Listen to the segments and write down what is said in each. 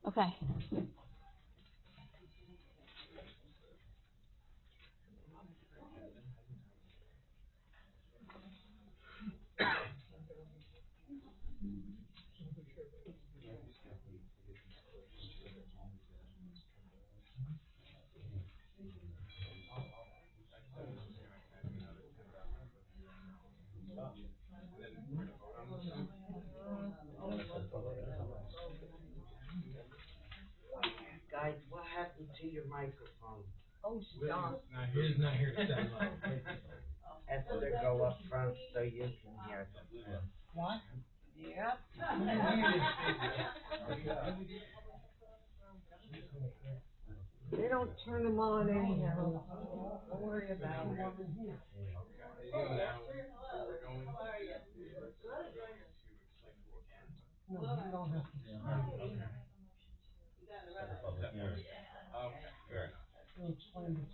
Okay. Guys, what happened to your microphone? Oh, stop. He's not here to say no. Have to go up front so you can hear them. What? Yep. They don't turn them on anyhow. Don't worry about it. No, you don't have to. You'll explain it.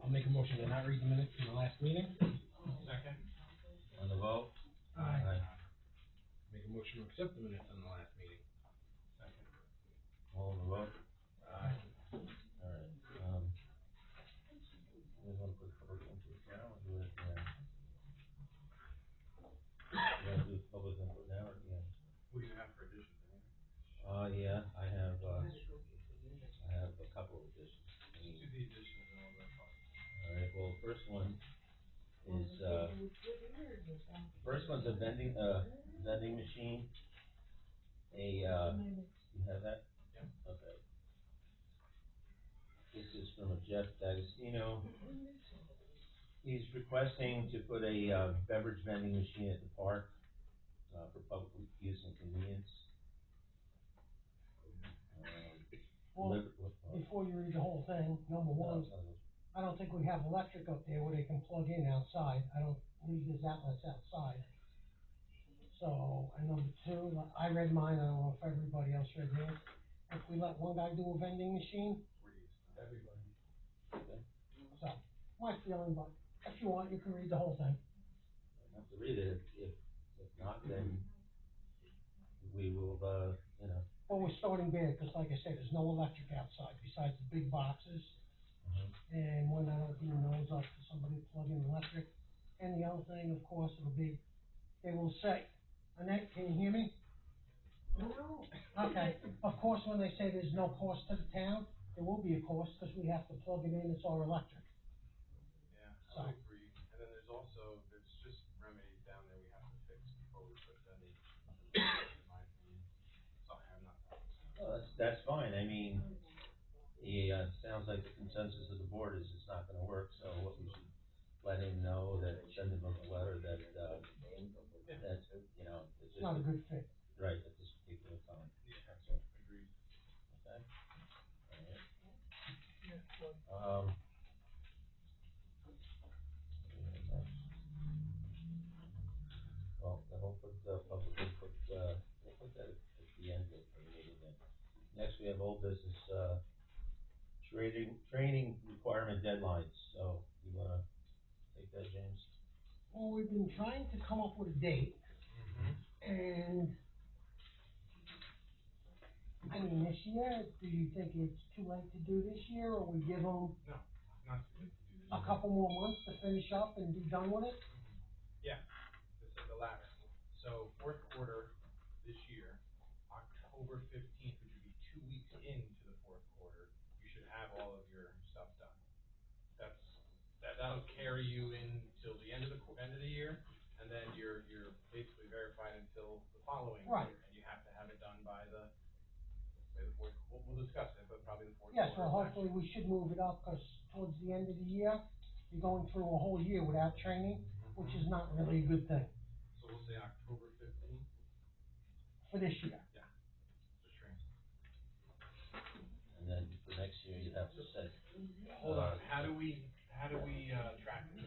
I'll make a motion to not read the minutes from the last meeting. Second. On the vote? Aye. Make a motion to accept the minutes on the last meeting. Second. All on the vote? Aye. Alright, we wanna put public input now or do it at the end? You wanna do public input now or at the end? What do you have for additions, anything? Yeah, I have a couple of additions. Just do the additions and all that fun. Alright, well, first one is, first one's a vending machine. You have that? Yep. Okay. This is from a Jeff D'Agostino. He's requesting to put a, beverage vending machine at the park, for public use and convenience. Well, What- before you read the whole thing, number one, I don't think we have electric up there where they can plug in outside. I don't believe there's outlets outside. So, and number two, I read mine, I don't know if everybody else read theirs. If we let one guy do a vending machine, Everybody. Okay. so, my feeling, but if you want, you can read the whole thing. I have to read it, if not, then we will, Well, we're starting bad, cause like I said, there's no electric outside besides the big boxes. And when that opening goes up for somebody to plug in electric. And the other thing, of course, it'll be, they will say, Annette, can you hear me? No. Okay, of course, when they say there's no cost to the town, there will be a cost, cause we have to plug it in, it's our electric. Yeah, So. I agree. And then there's also, there's just remedies down there we have to fix before we put any, in my opinion. Sorry, I'm not. well, that's fine, I mean, sounds like the consensus of the board is it's not gonna work, so what we should let him know, that, send him a letter that, that's, it's It's not a just, good fit. right, at this particular time, Yeah, that's all, agreed. okay? Alright. Well, then we'll put, public input, we'll put that at the end of the meeting then. Next, we have old business, training requirement deadlines, so you wanna take that, James? Well, we've been trying to come up with a date, and I mean, this year, do you think it's too late to do this year, or we give them No, not too late to do this. a couple more months to finish up and be done with it? Yeah, this is the latter. So fourth quarter this year, October 15th, which would be 2 weeks into the fourth quarter, you should have all of your stuff done. That'll carry you in till the end of the year, and then you're basically verified until the following year. Right. And you have to have it done by the fourth, we'll discuss it, but probably the fourth Yes, quarter. well, hopefully we should move it up, cause towards the end of the year, you're going through a whole year without training, which is not really a good thing So we'll say October 15th for this year. for training. And then for next year, you'd have to set. Hold on, how do we track this?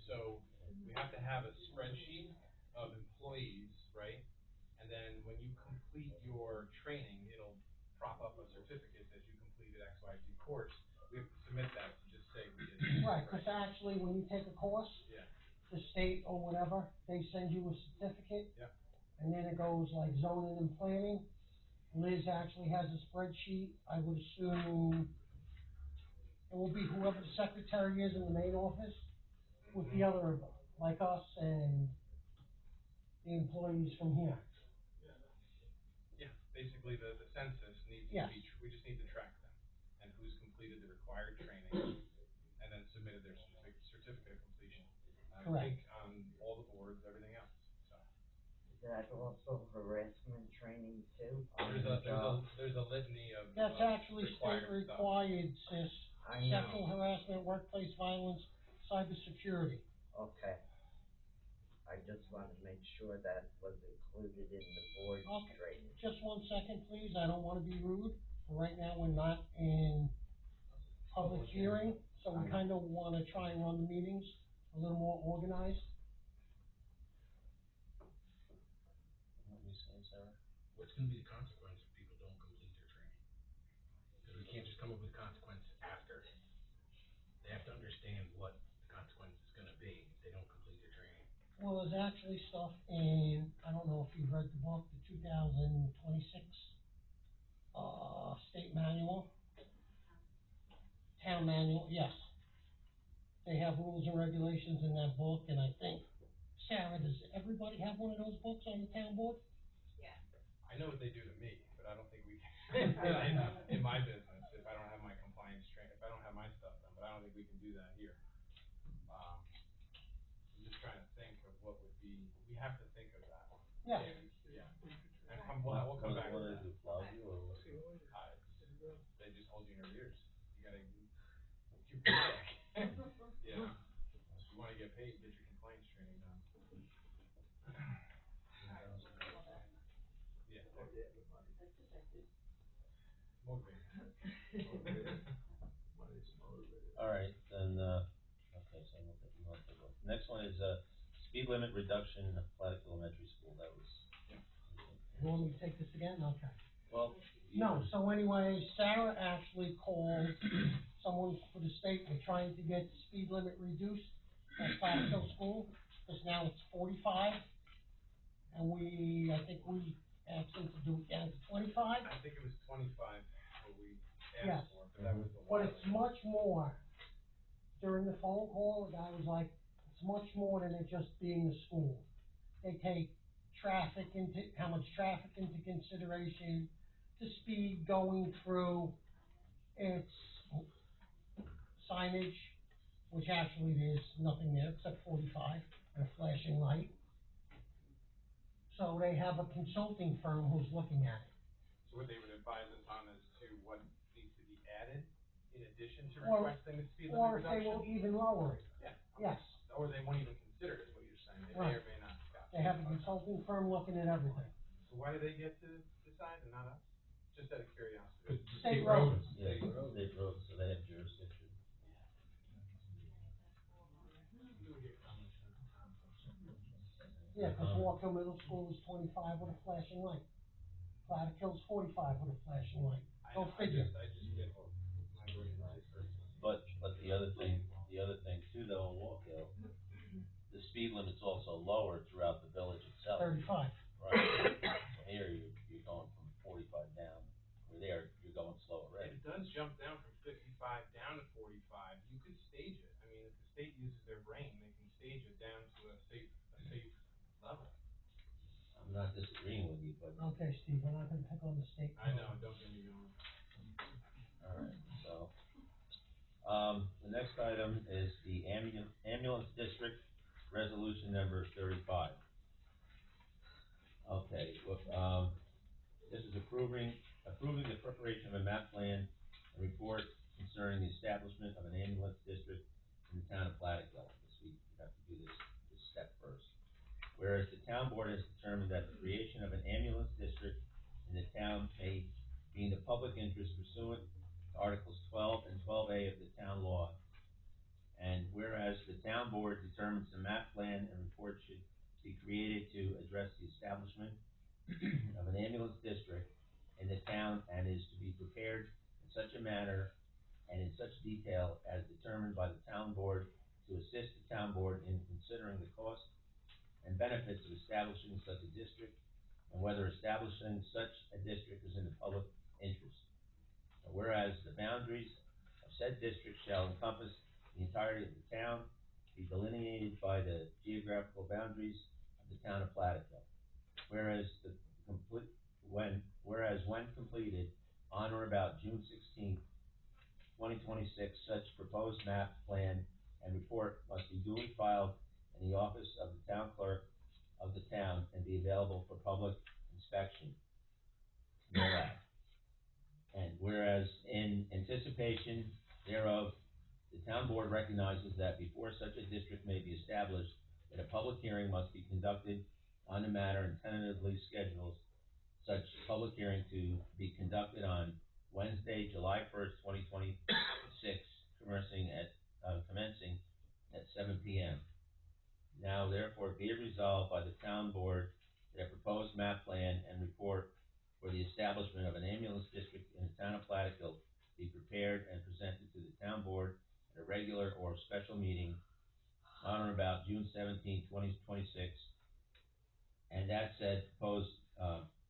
So we have to have a spreadsheet of employees, right? And then when you complete your training, it'll prop up a certificate that you completed X, Y, Z course, we have to submit that to just say we did. this, Right, cause actually, when you take a course, Yeah, the state or whatever, they send you a certificate. Yep. And then it goes like zoning and planning. Liz actually has a spreadsheet, I would assume it will be whoever the secretary is in the main office with the other, like us and the employees from here. yeah, basically the census needs to Yes. be, we just need to track them, and who's completed the required training, and then submitted their certificate of completion. I Correct. think on all the boards, everything else, so. Is that also harassment training too? on There's the job? there's a litany of. That's actually state required stuff. required, sis. I know. Sexual harassment, workplace violence, cybersecurity. Okay. I just wanted to make sure that was included in the board Okay. training. Just 1 second, please, I don't wanna be rude, but right now, we're not in public hearing, so we kinda wanna try and run the meetings a little more organized. What were you saying, Sarah? What's gonna be the consequence if people don't complete their training? Cause we can't just come up with consequence after. They have to understand what the consequence is gonna be if they don't complete their training. Well, there's actually stuff in, I don't know if you've read the book, the 2026, state manual. Town manual, yes. They have rules and regulations in that book, and I think, Sarah, does everybody have one of those books on the town board? I know what they do to me, but I don't think we can, in my business, if I don't have my compliance if I don't have my stuff done, but I don't think we can do that here. I'm just trying to think of what would be, we have to think of that one. Yeah. Yeah, and we'll come back to What do that. they do, flog you or what? They just hold you in your ears, you gotta keep your check. Yeah, if you wanna get paid, get your compliance training done. Yeah. Motivated. Alright, then, okay, so we'll take a look. Next one is, speed limit reduction at Platic Elementary School, that was. You want me to take this again? Okay. Well. No, so anyway, Sarah actually called someone for the state, we're trying to get the speed limit reduced at Platic Hill School, because now it's 45. And I think we asked them to do it down to 25. I think it was 25 what we Yes. asked for, but that was the. But it's much more. During the phone call, the guy was like, it's much more than it just being a school. They take how much traffic into consideration, the speed going through, its signage, which actually there's nothing there except 45 and a flashing light. So they have a consulting firm who's looking at it. So what they would advise us on as to what needs to be added in addition to Or- requesting the speed Or limit if they reduction? will even lower it, Yeah. yes. Or they won't even consider it, is what you're saying, they may Right. or may not. Gotcha. They have a consulting firm looking at everything. So why do they get to decide and not us? Just out of curiosity. Cause it's a State state road. road. Yeah, state road, so they have jurisdiction. Yeah, cause Walker Middle School is 25 with a flashing light. Platic Hill's 45 with a flashing light. I Go know, figure. I just get my version of this person. But the other thing too though, in Walk Hill, the speed limit's also lower throughout the village itself. 35. Right. So here, you're going from 45 down, where there, you're going slow If already. it does jump down from 55 down to 45, you could stage it. I mean, if the state uses their brain, they can stage it down to a safe level. I'm not disagreeing with you, but, Okay, Steve, we're not gonna pick on the state. I know, don't get me wrong. alright, so. The next item is the ambulance district resolution number 35. Okay, this is approving the preparation of a map plan and report concerning the establishment of an ambulance district in the town of Platicville. We have to do this step first. Whereas the town board has determined that the creation of an ambulance district in the town may be in the public interest pursuant to Articles 12 and 12A of the town law. And whereas the town board determines the map plan and report should be created to address the establishment of an ambulance district in the town and is to be prepared in such a manner and in such detail as determined by the town board to assist the town board in considering the cost and benefits of establishing such a district and whether establishing such a district is in the public interest. Whereas the boundaries of said district shall encompass the entirety of the town, be delineated by the geographical boundaries of the town of Platicille. Whereas when completed on or about June 16th, 2026, such proposed map, plan, and report must be duly filed in the office of the town clerk of the town and be available for public inspection thereof. And whereas in anticipation thereof, the town board recognizes that before such a district may be established, that a public hearing must be conducted on the matter and tentatively schedules such public hearing to be conducted on Wednesday, July 1st, 2026, commencing at 7 p.m. Now therefore be it resolved by the town board that a proposed map, plan, and report for the establishment of an ambulance district in the town of Platicille be prepared and presented to the town board at a regular or special meeting on or about June 17th, 2026, and that said proposed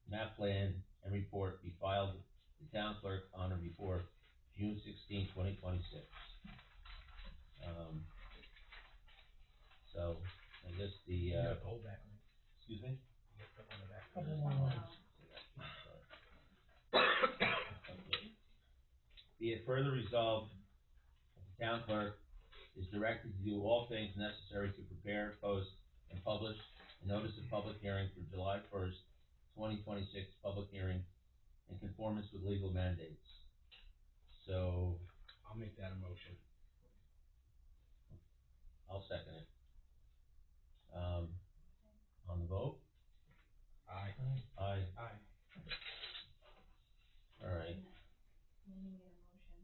map, plan, and report be filed with the town clerk on or before June 16th, 2026. So, I guess You got the whole back line. excuse me? You got stuff on the back. Couple more lines. Okay. Be it further resolved, that the town clerk is directed to do all things necessary to prepare, post, and publish a notice of public hearing for July 1st, 2026, public hearing in conformance with legal mandates. So, I'll make that a motion. I'll second it. On the vote? Aye. Aye. Aye. All right. We need a motion to do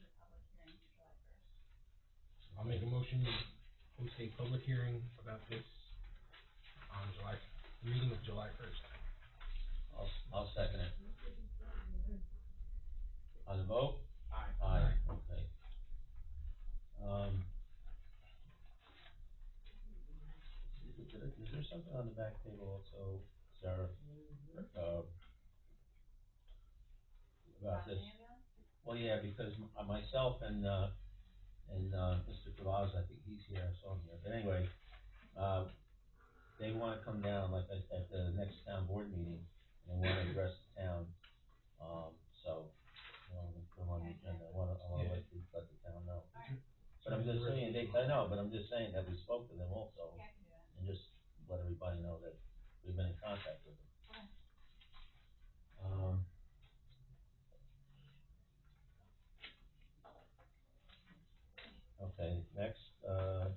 the public hearing for July 1st. I'll make a motion to host a public hearing about this on the meeting of July 1st. I'll second it. On the vote? Aye. Aye, okay. Is there something on the back table also, Sarah, about this? Well, yeah, because myself and Mr. Cavaz, I think he's here, I saw him here, but anyway, they wanna come down, like, at the next town board meeting, and they wanna address the town, so, put them on the agenda, I wanna let the town know. But I'm just saying, I know, but I'm just saying that we spoke to them also, Yeah, I can do that. and just let everybody know that we've been in contact with them. Okay, next, I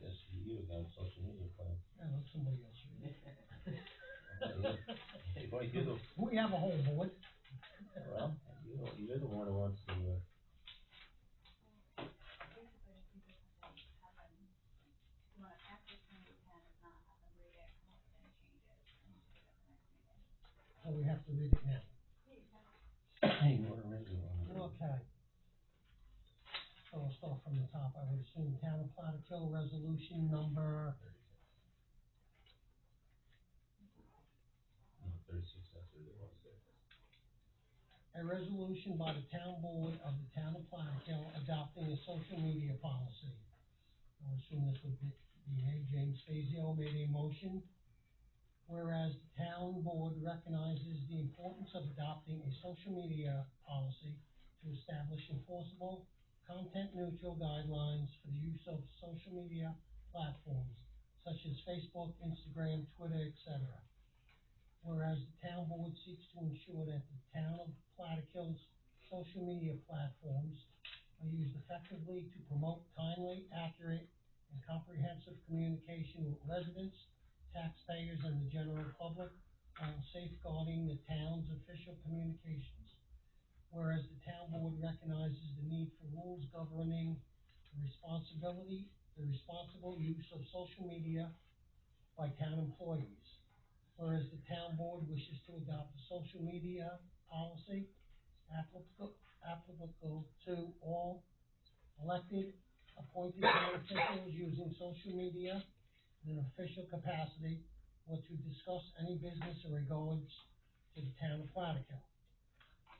guess you again, social media plan. Yeah, let somebody else read it. Okay, well, you're the, We have a whole board. well, you're the one who wants to, Basically, just need to have them, you wanna pass this when we can, if not, have them read it, come up with any changes, and do it at the next meeting. So we have to read it now. you wanna read it, Okay. So we'll start from the top, I would assume Town of Platicille Resolution number, 36, that's what it was. a resolution by the Town Board of the Town of Platicille adopting a social media policy. I would assume this would be me, James Fazio made a motion. Whereas the Town Board recognizes the importance of adopting a social media policy to establish enforceable, content-neutral guidelines for the use of social media platforms such as Facebook, Instagram, Twitter, etc. Whereas the town board seeks to ensure that the town of Platicille's social media platforms are used effectively to promote timely, accurate, and comprehensive communication with residents, taxpayers, and the general public while safeguarding the town's official communications. Whereas the town board recognizes the need for rules governing the responsible use of social media by town employees. Whereas the town board wishes to adopt a social media policy applicable to all elected, appointed town officials using social media in an official capacity or to discuss any business in regards to the town of Plattekill.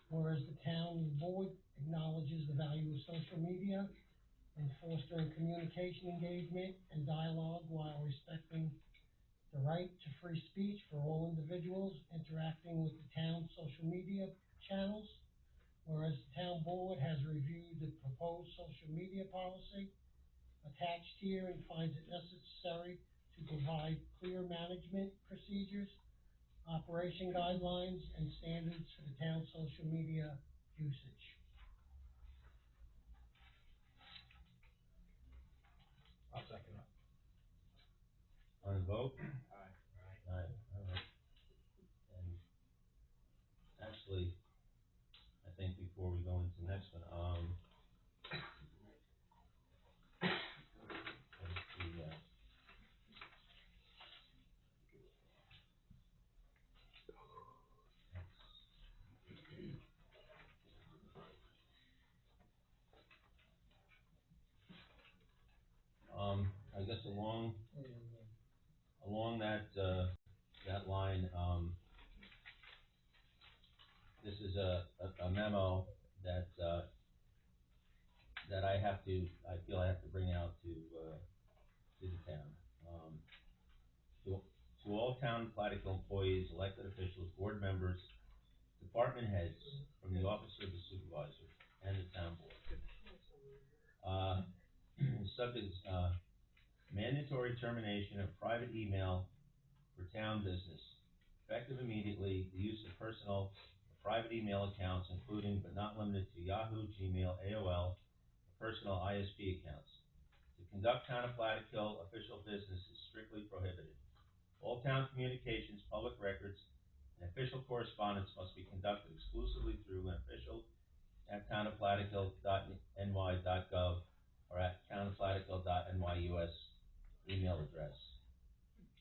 Whereas the town board acknowledges the value of social media in fostering communication engagement and dialogue while respecting the right to free speech for all individuals interacting with the town's social media channels. Whereas the town board has reviewed the proposed social media policy attached here and finds it necessary to provide clear management procedures, operation guidelines, and standards for the town's social media usage. I'll second it. On the vote? Aye. Aye, alright. And actually, I think before we go into the next one, let's see, I guess along that line, this is a memo that I feel I have to bring out to the town. To all town Plattekill employees, elected officials, board members, department heads, from the office of the supervisor and the town board. Subject, mandatory termination of private email for town business. Effective immediately, the use of personal or private email accounts, including but not limited to Yahoo, Gmail, AOL, personal ISP accounts. To conduct town of Plattekill official business is strictly prohibited. All town communications, public records, and official correspondence must be conducted exclusively through an official at townofplattekill.ny.gov or at townofplattekill.nys email address.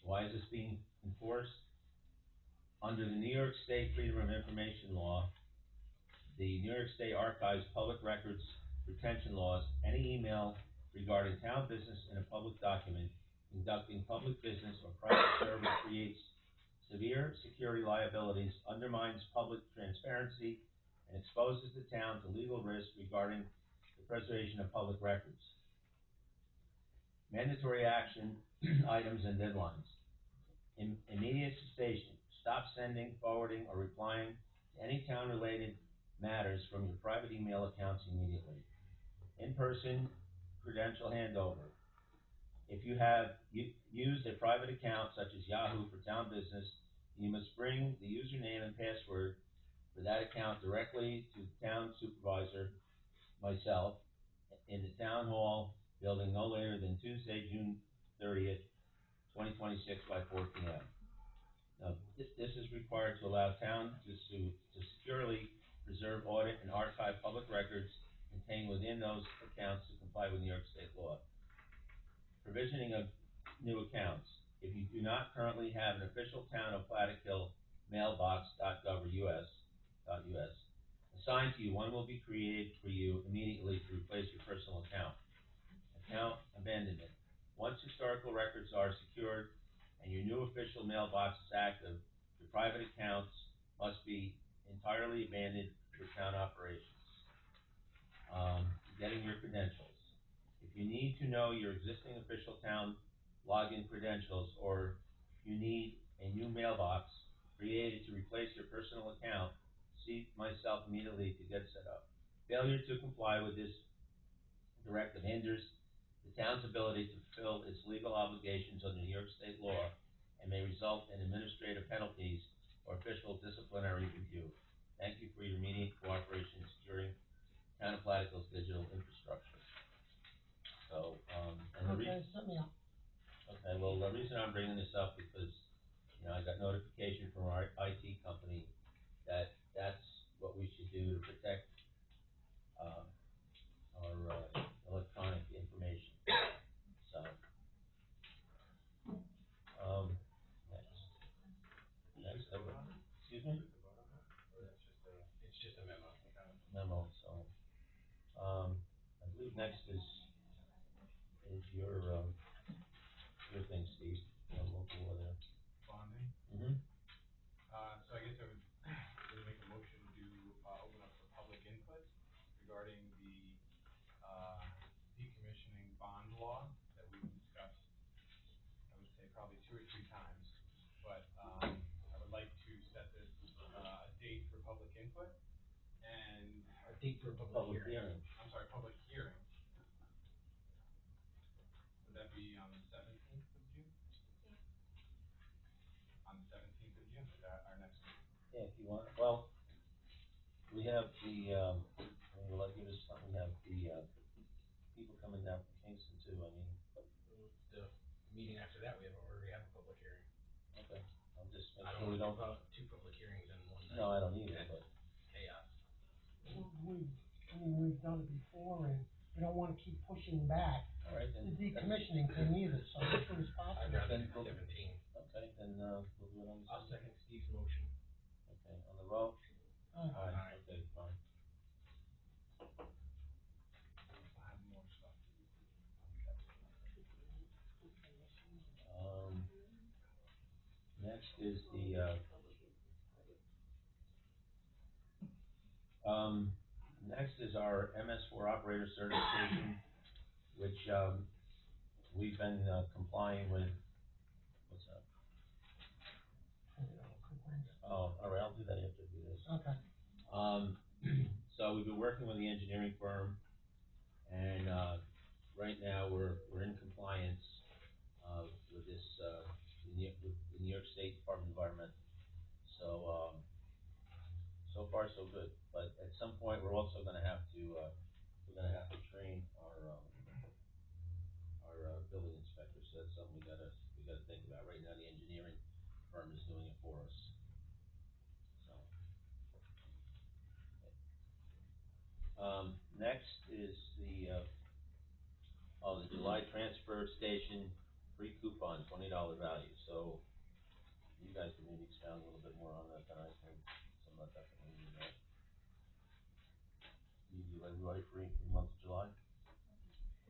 Why is this being enforced? Under the New York State Freedom of Information Law, the New York State Archives Public Records Retention Laws, any email regarding town business in a public document conducting public business or private service creates severe security liabilities, undermines public transparency, and exposes the town to legal risk regarding the preservation of public records. Mandatory action items and deadlines. Immediate cessation. Stop sending, forwarding, or replying to any town-related matters from your private email accounts immediately. In-person credential handover. If you have used a private account such as Yahoo for town business, you must bring the username and password for that account directly to the town supervisor, myself, in the town hall building no later than Tuesday, June 30th, 2026 by 4 p.m. Now, this is required to allow town to securely preserve, audit, and archive public records contained within those accounts to comply with New York State law. Provisioning of new accounts. If you do not currently have an official town of Plattekill mailbox.gov or US assigned to you, one will be created for you immediately to replace your personal account. Account abandonment. Once historical records are secured and your new official mailbox is active, your private accounts must be entirely abandoned for town operations. Getting your credentials. If you need to know your existing official town login credentials, or you need a new mailbox created to replace your personal account, see myself immediately to get set up. Failure to comply with this directive hinders the town's ability to fulfill its legal obligations under New York State law and may result in administrative penalties or official disciplinary review. Thank you for your immediate cooperation in securing Town of Plattekill's digital infrastructure. So, and the reason. Okay, set me up. Okay, well, the reason I'm bringing this up because, I got notification from our IT company that that's what we should do to protect, our, electronic information. So, next, excuse me? It's just a memo. memo, so, I believe next is your thing, Steve, your local law there. Bonding. Mm-hmm. So I guess I would really make a motion to, open up for public input regarding the, decommissioning bond law that we've discussed, I would say probably 2 or 3 times. But, I would like to set this, date for public input and, A date for a public Public hearing. hearing. I'm sorry, public hearing. Would that be on the 17th of June? On the 17th of June, is that our next meeting? Yeah, if you want, well, we have the, will I give us something, we have the, people coming down from Kingston too, I mean, The meeting after that, we already have a public hearing. okay, I'll just make I sure don't we want don't, to do 2 public hearings in one night. no, I don't either, That's but, chaos. We've done it before, and we don't wanna keep pushing back all right, the then. decommissioning thing either, so as soon as I'd possible. rather Then do we'll- 17. Okay, then, we'll do it on the. I'll second Steve's motion. Okay, on the roll? Aye. Okay, fine. I have more stuff to do. Next is the, next is our MS4 operator certification, which, we've been, complying with, what's that? Oh, all right, I'll do that after we do this. Okay. So we've been working with the engineering firm, and, right now, we're in compliance, with this, with the New York State Department of Environment. So, so far, so good, but at some point, we're also gonna have to, train our building inspector, so that's something we gotta think about. Right now, the engineering firm is doing it for us, so. Next is the July transfer station free coupon, $20 value, so you guys can maybe expound a little bit more on that than I can, some of that definitely need that. You ready free for the month of July?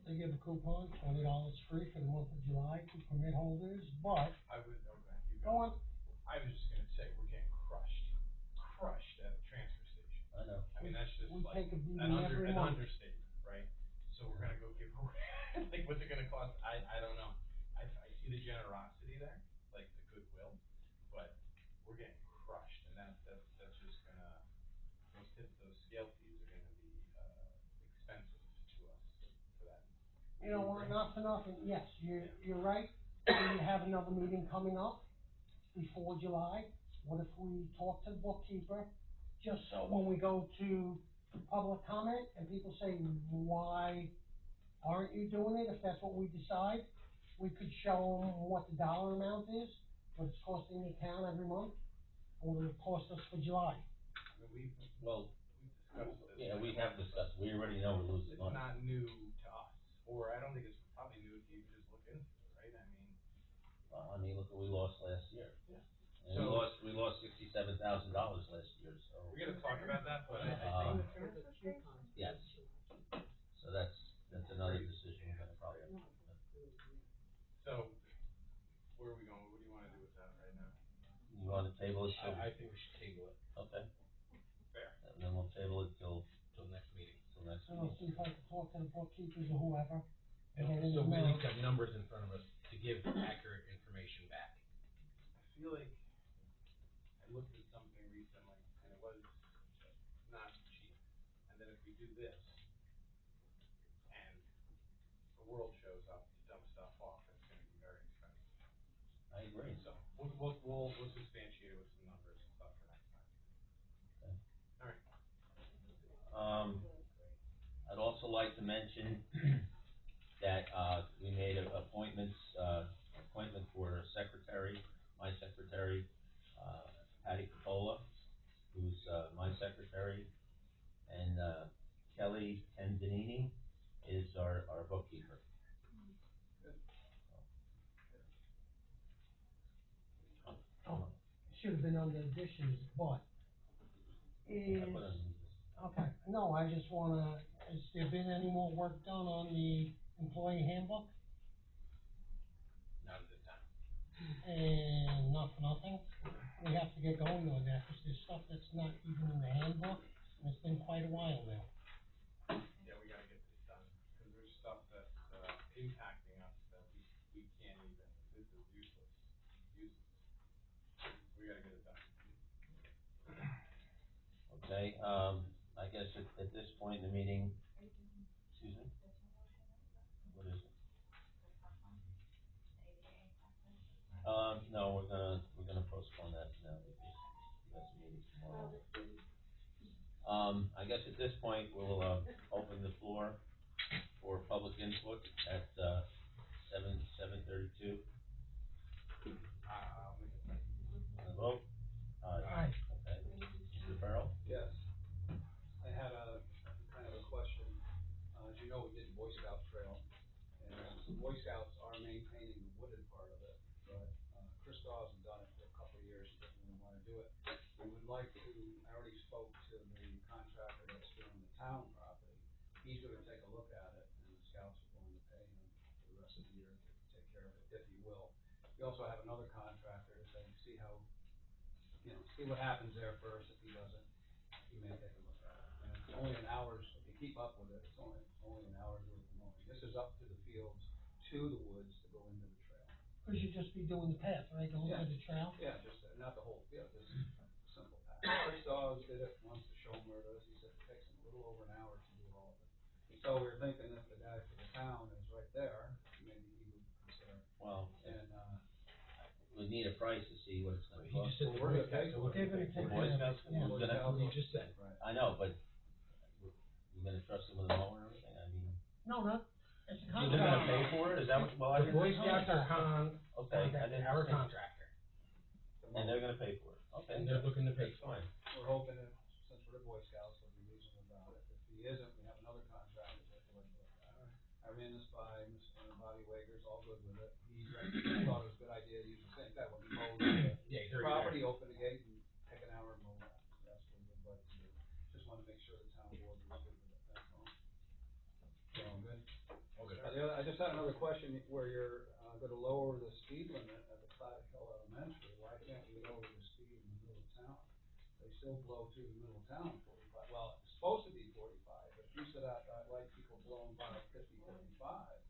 They give a coupon, $20 free for the month of July to permit holders, but, I would, okay, you go on. I was just gonna say, we're getting crushed at the transfer station. I know. I mean, that's just We like take a beating an every an month. understatement, right? So we're gonna go give away, like, what's it gonna cost? I don't know. I see the generosity there, like the goodwill, but we're getting crushed, and that's just gonna, those scale fees are gonna be, expensive to us for that. You know what, not for nothing, yes, you're right, we have another meeting coming up before July. What if we talk to the bookkeeper, just so when we go to public comment and people say, why aren't you doing it, if that's what we decide, we could show them what the dollar amount is, what it's costing the town every month, and what it would cost us for July. I mean, Well, we've discussed this. yeah, we have discussed, we already know we're losing It's money. not new to us, or I don't think it's probably new if you just look into it, right? I mean, I mean, look what we lost last year. Yeah. And we lost $67,000 last year, so. we're gonna talk about that, but I Um, think, yes. So that's another decision we're gonna probably have to make. so, where are we going? What do you wanna do with that right now? You wanna table it till, I think we should table it okay, Fair. and then we'll table it till till next meeting. next And I'll week. see if I can talk to the bookkeepers or whoever, and And get an so we at amount. least have numbers in front of us to give accurate information back. I feel like I looked at something recently, and it was not cheap. And then if we do this, and the world shows up to dump stuff off, it's gonna be very expensive. I agree. So, we'll substantiate it with some numbers and stuff for next time. Okay. Alright. I'd also like to mention that, we made appointment for a secretary, my secretary, Patty Capola, who's, my secretary, and, Kelly Tendinini is our bookkeeper. Oh, should have been under additions, but Yeah, is, but, Okay, no, I just wanna, has there been any more work done on the employee handbook? Not at this time. And not for nothing, we have to get going on that, cause there's stuff that's not even in the handbook, and it's been quite a while now. Yeah, we gotta get this done, cause there's stuff that's, impacting us that we can't even, this is useless. We gotta get it done. Okay, I guess at this point in the meeting, excuse me? What is it? No, we're gonna postpone that now because that's a meeting tomorrow. I guess at this point, we'll, open the floor for public input at, 7:32. On the vote? Aye. Okay. Mr. Farrell? Yes. I had a kind of a question. As you know, we did the Boy Scout Trail, and the Boy Scouts are maintaining the wooded part of it, but, Christoph hasn't done it for a couple of years, he doesn't really wanna do it. We would like to, I already spoke to the contractor that's doing the town property. He's gonna take a look at it, and the Scouts are going to pay him for the rest of the year to take care of it, if he will. We also have another contractor to say, see how, see what happens there first. If he doesn't, he may take a look at it. And it's only an hour's, if you keep up with it, it's only an hour's worth of mowing. This is up to the fields, to the woods, to go into the trail. Cause you'd just be doing the path, right, going to the trail? Yeah, just, not the whole field, just a simple path. Chris Dawes did it once to show him where it is. He said it takes him a little over an hour to do all of it. So we were thinking if the guy for the town is right there, maybe he would consider. Well, And, we need a price to see what it's gonna He cost. just said the Well, Boy we're gonna Scouts pay are for looking it. to pay for They're Boy gonna it. Scouts, Yeah. we're gonna, That's what he just said. right. I know, but you're gonna trust them with a mower and everything, I mean, No, not, it's a they're gonna pay contract. for it, is that what, well, I The didn't. Boy Scouts are Okay, I didn't our understand. contractor, And they're gonna pay for it, okay. and they're looking to pay That's for it. fine. We're hoping that, since we're the Boy Scouts, we'll be reasonable about it. If he isn't, we have another contractor that will look at that. I ran this by Mr. Bobby Wager's, all good with it. He thought it was a good idea to use the same guy when he mowed Yeah, he's the already property, there. open the gate and take an hour and mow that. That's what we'd like to do. Just wanna make sure the town board was good with it, that's all. So, I'm good. Okay. I just had another question, where you're, gonna lower the speed limit at the Claddock Hill Elementary, why can't we lower the speed in the middle of town? They still blow through the middle of town 45, well, it's supposed to be 45, but you said I like people blowing by 50, 55.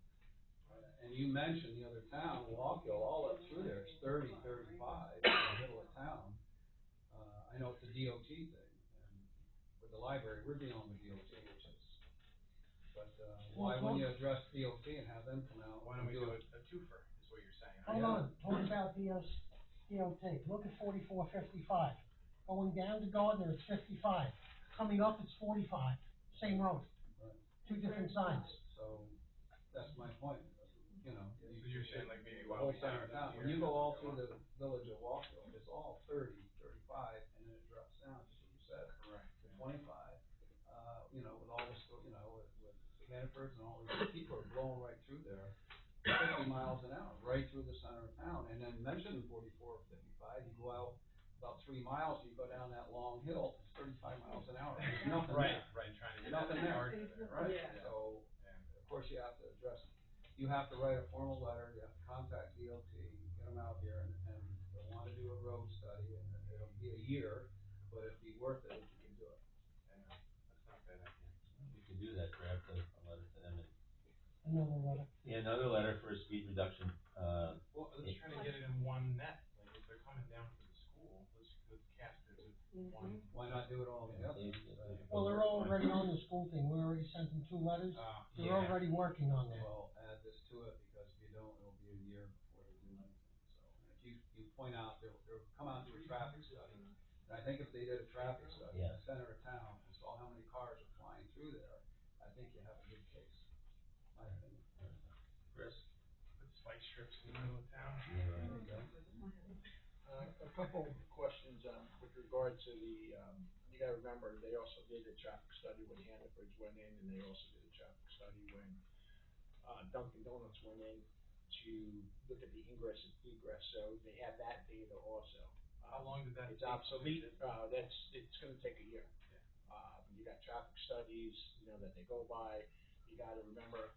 And you mentioned the other town, Walkill, all up through there, it's 30, 35 in the middle of town. I know it's a DOT thing, and with the library, we're dealing with DOT, which is, but, why wouldn't you address DOT and have them come out? Why don't we and do a twofer, is what you're saying? Hold on, talk about DOT, look at 4455, going down to Gardner, it's 55, coming up, it's 45, same road, Right. two different signs. So, that's my point, So you're saying like maybe the while whole we center have of it town, here. when you go all through the village of Walkill, it's all 30, 35, and then it drops down, just what you said, Correct. to 25. With all this, with Hannaford's and all these people are blowing right through there, 50 miles an hour, right through the center of town, and then mentioning 44 or 55, you go out about 3 miles, you go down that long hill, it's 35 miles an hour, there's nothing there. Right, trying to get Nothing that there. charger there. Right, Yeah. so, of course, you have to address it. You have to write a formal letter, you have to contact DOT, get them out here, and they'll wanna do a road study, and it'll be a year, but it'd be worth it if you can do it. Yeah, that's not a bad idea. You can do that, draft a letter to them, and, Another letter. yeah, another letter for a speed reduction, Well, let's try to get it in one net, like if they're coming down to the school, let's cast it as one. Why not do it all together? Well, they're already on the school thing, we already sent them 2 letters, they're Yeah. already working on that. Well, add this to it, because if you don't, it'll be a year before they do anything, so, and if you point out, they'll come out and do a traffic study. And I think if they did a traffic study in Yeah. the center of town, and saw how many cars are flying through there, I think you have a good case, my opinion. Chris? Put spike strips in the middle of town. There you go. A couple of questions, with regard to the, you gotta remember, they also did a traffic study when Hannaford's went in, and they also did a traffic study when, Dunkin' Donuts went in to look at the ingress and egress, so they have that data also. How long did that It's take? obsolete, it's gonna take a year. You got traffic traffic studies, that they go by. You gotta remember,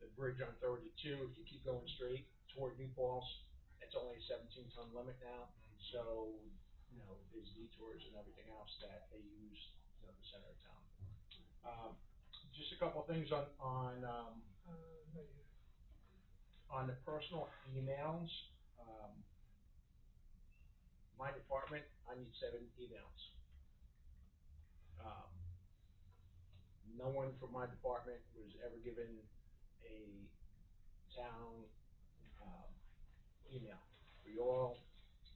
the bridge on 32, if you keep going straight toward New Falls, it's only a 17-ton limit now, so, there's detours and everything else that they use, the center of town. Just a couple things on the personal emails. My department, I need 7 emails. No one from my department was ever given a town, email. We all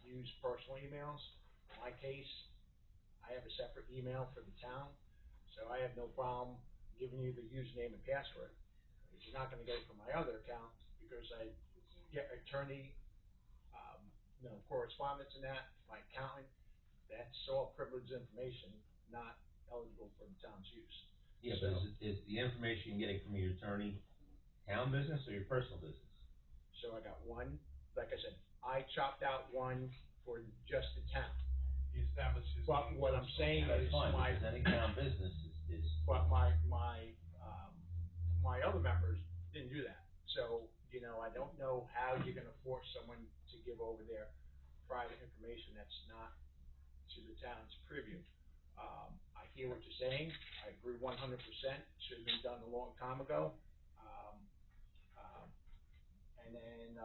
use personal emails. In my case, I have a separate email for the town, so I have no problem giving you the username and password. But you're not gonna get it from my other account, because I get attorney, correspondence in that, my accountant, that's all privileged information, not eligible for the town's use. Yeah, but is the information you're getting from your attorney town business or your personal business? So I got one, like I said, I chopped out one for just the town. He establishes. But what I'm saying That's is fine, my, because any town business is. but my other members didn't do that. So, I don't know how you're gonna force someone to give over their private information that's not to the town's preview. I hear what you're saying, I agree 100%, should have been done a long time ago. And then,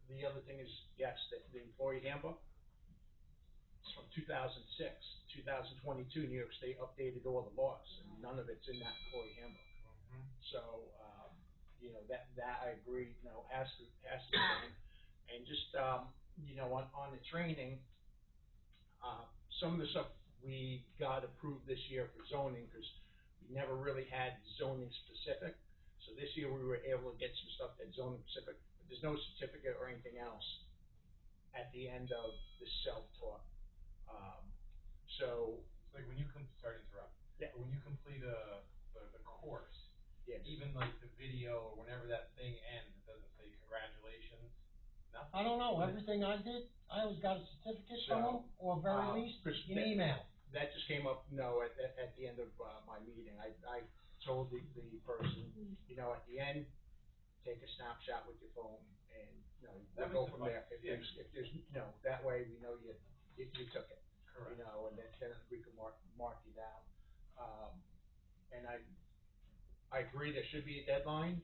the other thing is, yes, the employee handbook, it's from 2006, 2022, New York State updated all the laws, and none of it's in that employee handbook. So, that I agree, has to be done. And just, on the training, some of the stuff we got approved this year for zoning, because we never really had zoning specific. So this year we were able to get some stuff that's zoning specific, but there's no certificate or anything else at the end of the self-taught. So. It's like when you sorry to interrupt. Yeah. When you complete the course, Yeah. even like the video or whenever that thing ends, it doesn't say congratulations, nothing? I don't know, everything I did, I always got a certificate from them, or very least, an email. That just came up, at the end of, my meeting, I told the person, at the end, take a snapshot with your phone, and, we'll go from there. If there's, that way we know you took it. Correct. And then we can mark you down. And I agree there should be a deadline,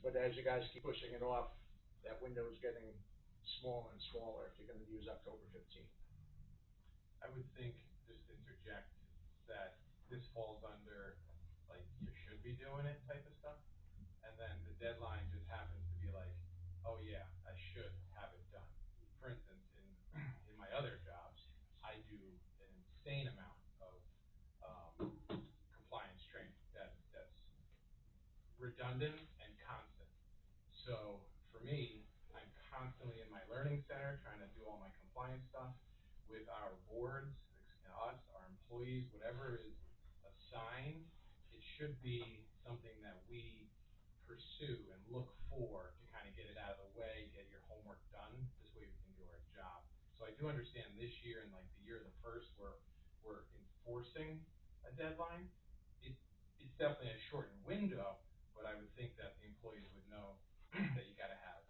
but as you guys keep pushing it off, that window is getting smaller and smaller if you're gonna use October 15th. I would think, just interject, that this falls under, like, you should be doing it type of stuff, and then the deadline just happens to be like, oh yeah, I should have it done. For instance, in my other jobs, I do an insane amount of, compliance training that's redundant and constant. So, for me, I'm constantly in my learning center, trying to do all my compliance stuff with our boards, us, our employees, whatever is assigned. It should be something that we pursue and look for to kind of get it out of the way, get your homework done. This way we can do our job. So I do understand this year and like the year of the first, we're enforcing a deadline. It's definitely a shortened window, but I would think that the employees would know that you gotta have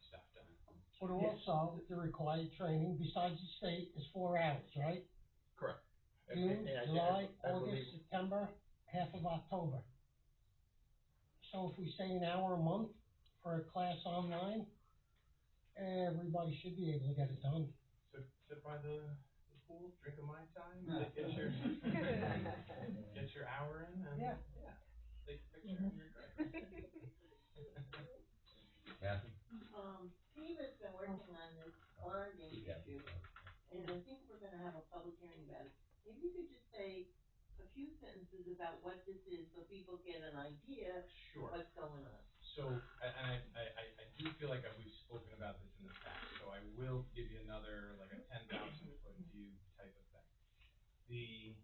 stuff done. But also, the required training, besides the state, is 4 hours, right? Correct. June, And July, I believe- August, September, half of October. So if we say an hour a month for a class online, everybody should be able to get it done. Sit by the pool, drink a Mai Tai, get your hour in, and Yeah. take a picture, and you're great. Kathy? Steve has been working on this bonding Yeah. issue, and I think we're gonna have a public hearing about it. Maybe you could just say a few sentences about what this is, so people get an idea of Sure. what's going on. So, and I do feel like we've spoken about this in the past, so I will give you another, like a 10,000-foot view type of thing.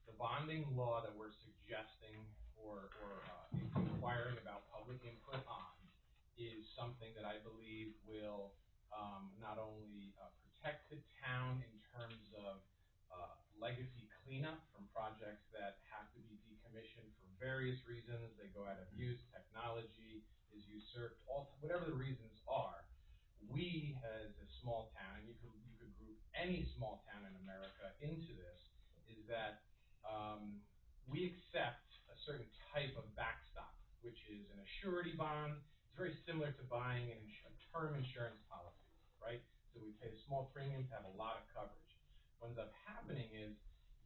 The bonding law that we're suggesting or inquiring about public input on is something that I believe will, not only, protect the town in terms of, legacy cleanup from projects that decommissioned for various reasons, they go out of use, technology is usurped, whatever the reasons are. We, as a small town, and you could group any small town in America into this, is that, we accept a certain type of backstop, which is an surety bond. It's very similar to buying a term insurance policy, right? So we pay a small premium to have a lot of coverage. What ends up happening is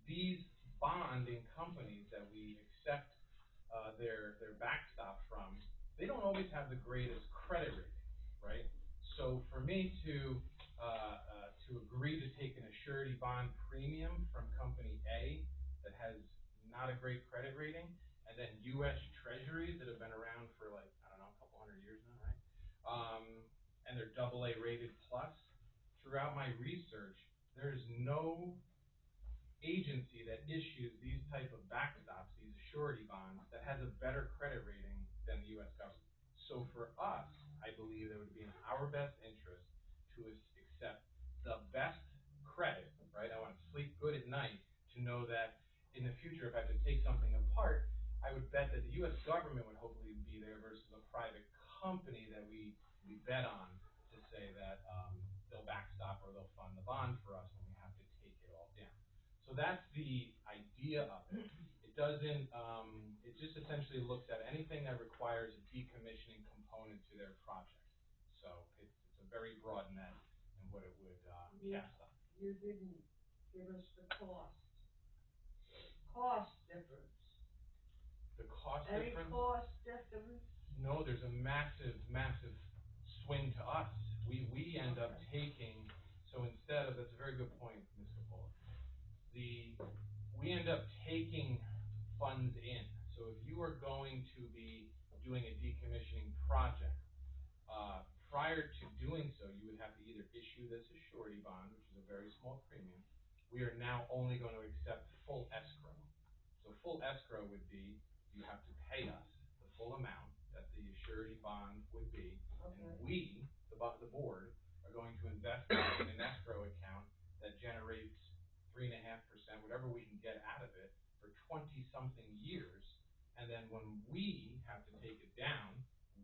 these bonding companies that we accept their backstop from, they don't always have the greatest credit rating, right? So for me to agree to take an surety bond premium from company A that has not a great credit rating, and then U.S. Treasuries that have been around for like, I don't know, a couple hundred years now, right? And they're AA rated plus. Throughout my research, there's no agency that issues these type of backstops, these surety bonds, that has a better credit rating than the U.S. government. So for us, I believe it would be in our best interest to accept the best credit, right? I want to sleep good at night to know that in the future, if I have to take something apart, I would bet that the U.S. government would hopefully be there versus a private company that we bet on to say that they'll backstop or they'll fund the bond for us when we have to take it all down. So that's the idea of it. It doesn't, it just essentially looks at anything that requires a decommissioning component to their project. So it's a very broad net in what it would cast on. You didn't give us the cost difference. The cost Any difference? cost difference? No, there's a massive swing to us. We end up taking, so instead of, that's a very good point, Ms. Capola. We end up taking funds in. So if you are going to be doing a decommissioning project, prior to doing so, you would have to either issue this as surety bond, which is a very small premium. We are now only going to accept full escrow. So full escrow would be, you have to pay us the full amount that the surety bond would be, and we, the board, are going to invest that in an escrow account that generates 3.5%, whatever we can get out of it, for 20-something years, and then when we have to take it down,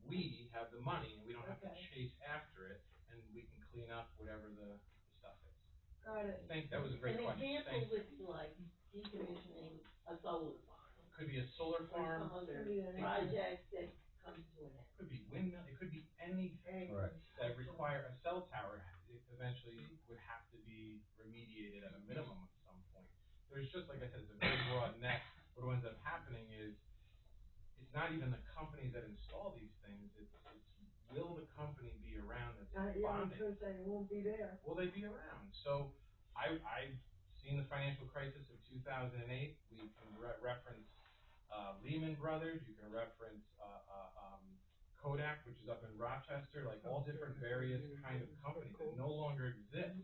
we have the money, and we don't have to chase after it, and we can clean up whatever the stuff is. Got it. That was a great question. An Thank example you. would be like decommissioning a solar farm. Could be a solar Or farm, some other project that comes to an end. could be windmill, it could be anything Correct. that require a cell tower. It eventually would have to be remediated at a minimum at some point. There's just, like I said, it's a very broad net. What ends up happening is, it's not even the companies that install these things, it's will the company be around that's bonding? Because they won't be there. Will they be around? So I've seen the financial crisis of 2008. We can reference Lehman Brothers. You can reference Kodak, which is up in Rochester, like all different various kind of companies that no longer exist.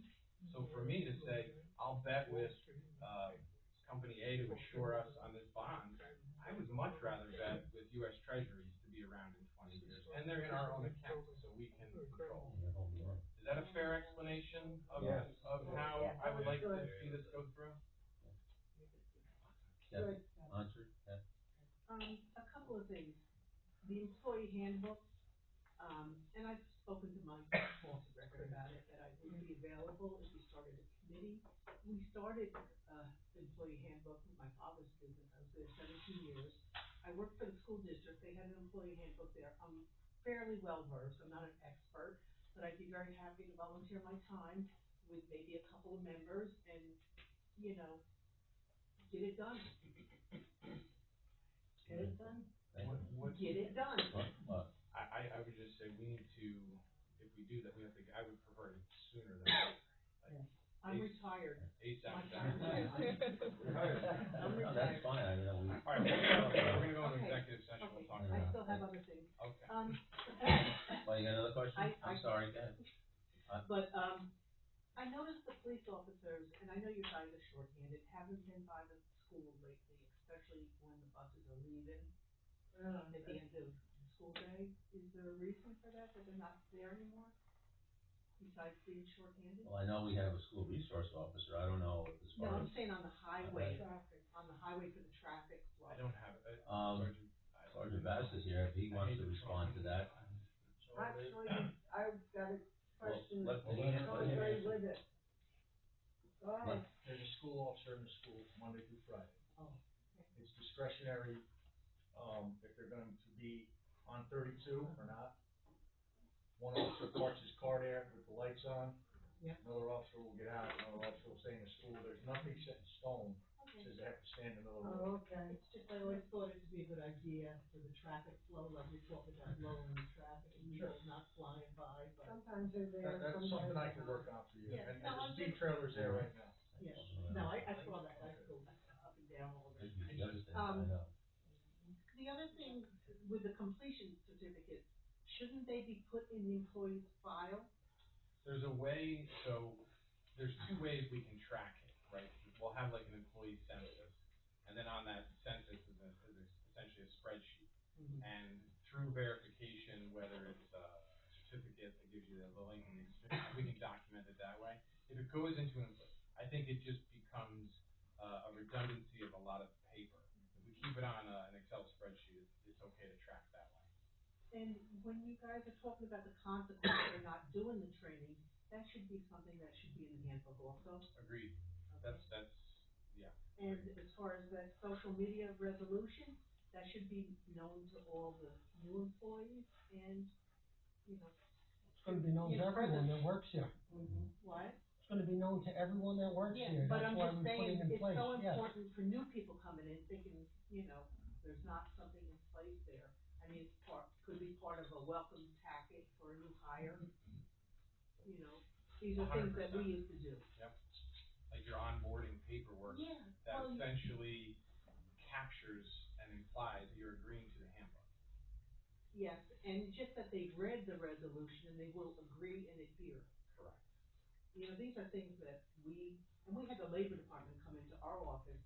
So for me to say, I'll bet with company A to assure us on this bond, I would much rather bet with U.S. Treasuries to be around in 20 years. And they're in our own account, so we can control. Is that a fair explanation of, Yes. of how Yeah. I would like to see this go through? Yes, answer, yeah. A couple of things. The employee handbook, and I've spoken to my boss director about it, that I would be available if we started a committee. We started, employee handbook with my father's business. I was there 17 years. I worked for the school district. They had an employee handbook there. I'm fairly well versed. I'm not an expert, but I'd be very happy to volunteer my time with maybe a couple of members and, get it done. Get it done. Get it done. What? I would just say we need to, if we do that, we have to, I would prefer it sooner than later. I'm retired. ASAP. My time is I'm No, retired. that's fine, I know, we. All right, we're gonna go into Okay. executive session, we'll talk I about still have other things. it. Okay. Well, you got another question? I'm sorry, go ahead. But, I noticed the police officers, and I know you guys are shorthanded, haven't been by the school lately, especially when the buses are leaving at the end of the school day. Is there a reason for that they're not there anymore? Besides being shorthanded? Well, I know we have a school resource officer, I don't know as No, far I'm as, saying on the highway, on the highway for the traffic flow? I don't have, Sergeant Bass is here, if he wants to respond to that. Actually, I've got a question Let that him- goes right with it. Go ahead. There's a school officer in the school Monday through Friday. Oh, It's discretionary, if they're going to be on 32 or not. One officer parks his car there with the lights on. Yeah. Another officer will get out, another officer will stay in the school. There's nothing set in stone that okay. says they have to stand in the middle of the road. Oh, okay. It's just, I always thought it would be a good idea for the traffic flow, like we talked about lowering the traffic and people not flying by, but, Sometimes they're there, That's sometimes something I can not. work on for you. Yeah, And no, there's I'm speed just- trailers there right now. yeah. No, I saw that, I go up and down all the Could be the other thing, I Um, know. The other thing with the completion certificates, shouldn't they be put in the employee's file? there's a way, so, there's two ways we can track it, right? We'll have like an employee census, and then on that census is essentially a spreadsheet. And through verification, whether it's a certificate that gives you the link and the certificate, we can document it that way. If it goes into I think it just becomes a redundancy of a lot of paper. If we keep it on an Excel spreadsheet, it's okay to track that way. And when you guys are talking about the consequence for not doing the training, that should be something that should be in the handbook also. Agreed. That's, yeah. And as far as that social media resolution, that should be known to all the new employees and, you know. It's gonna be known to Yeah, everyone that works here. What? It's gonna be known to everyone that works here. But That's I'm why just we put saying, it in it's place, so yes. important for new people coming in thinking, you know, there's not something in place there. I mean, could be part of a welcome packet for a new hire. You know, these are things that we 100%. used to do. Like your onboarding paperwork, Yeah, that well, essentially captures and implies that you're agreeing to the handbook. yes, and just that they've read the resolution and they will agree and adhere. Correct. You know, these are things that we had the labor department come into our office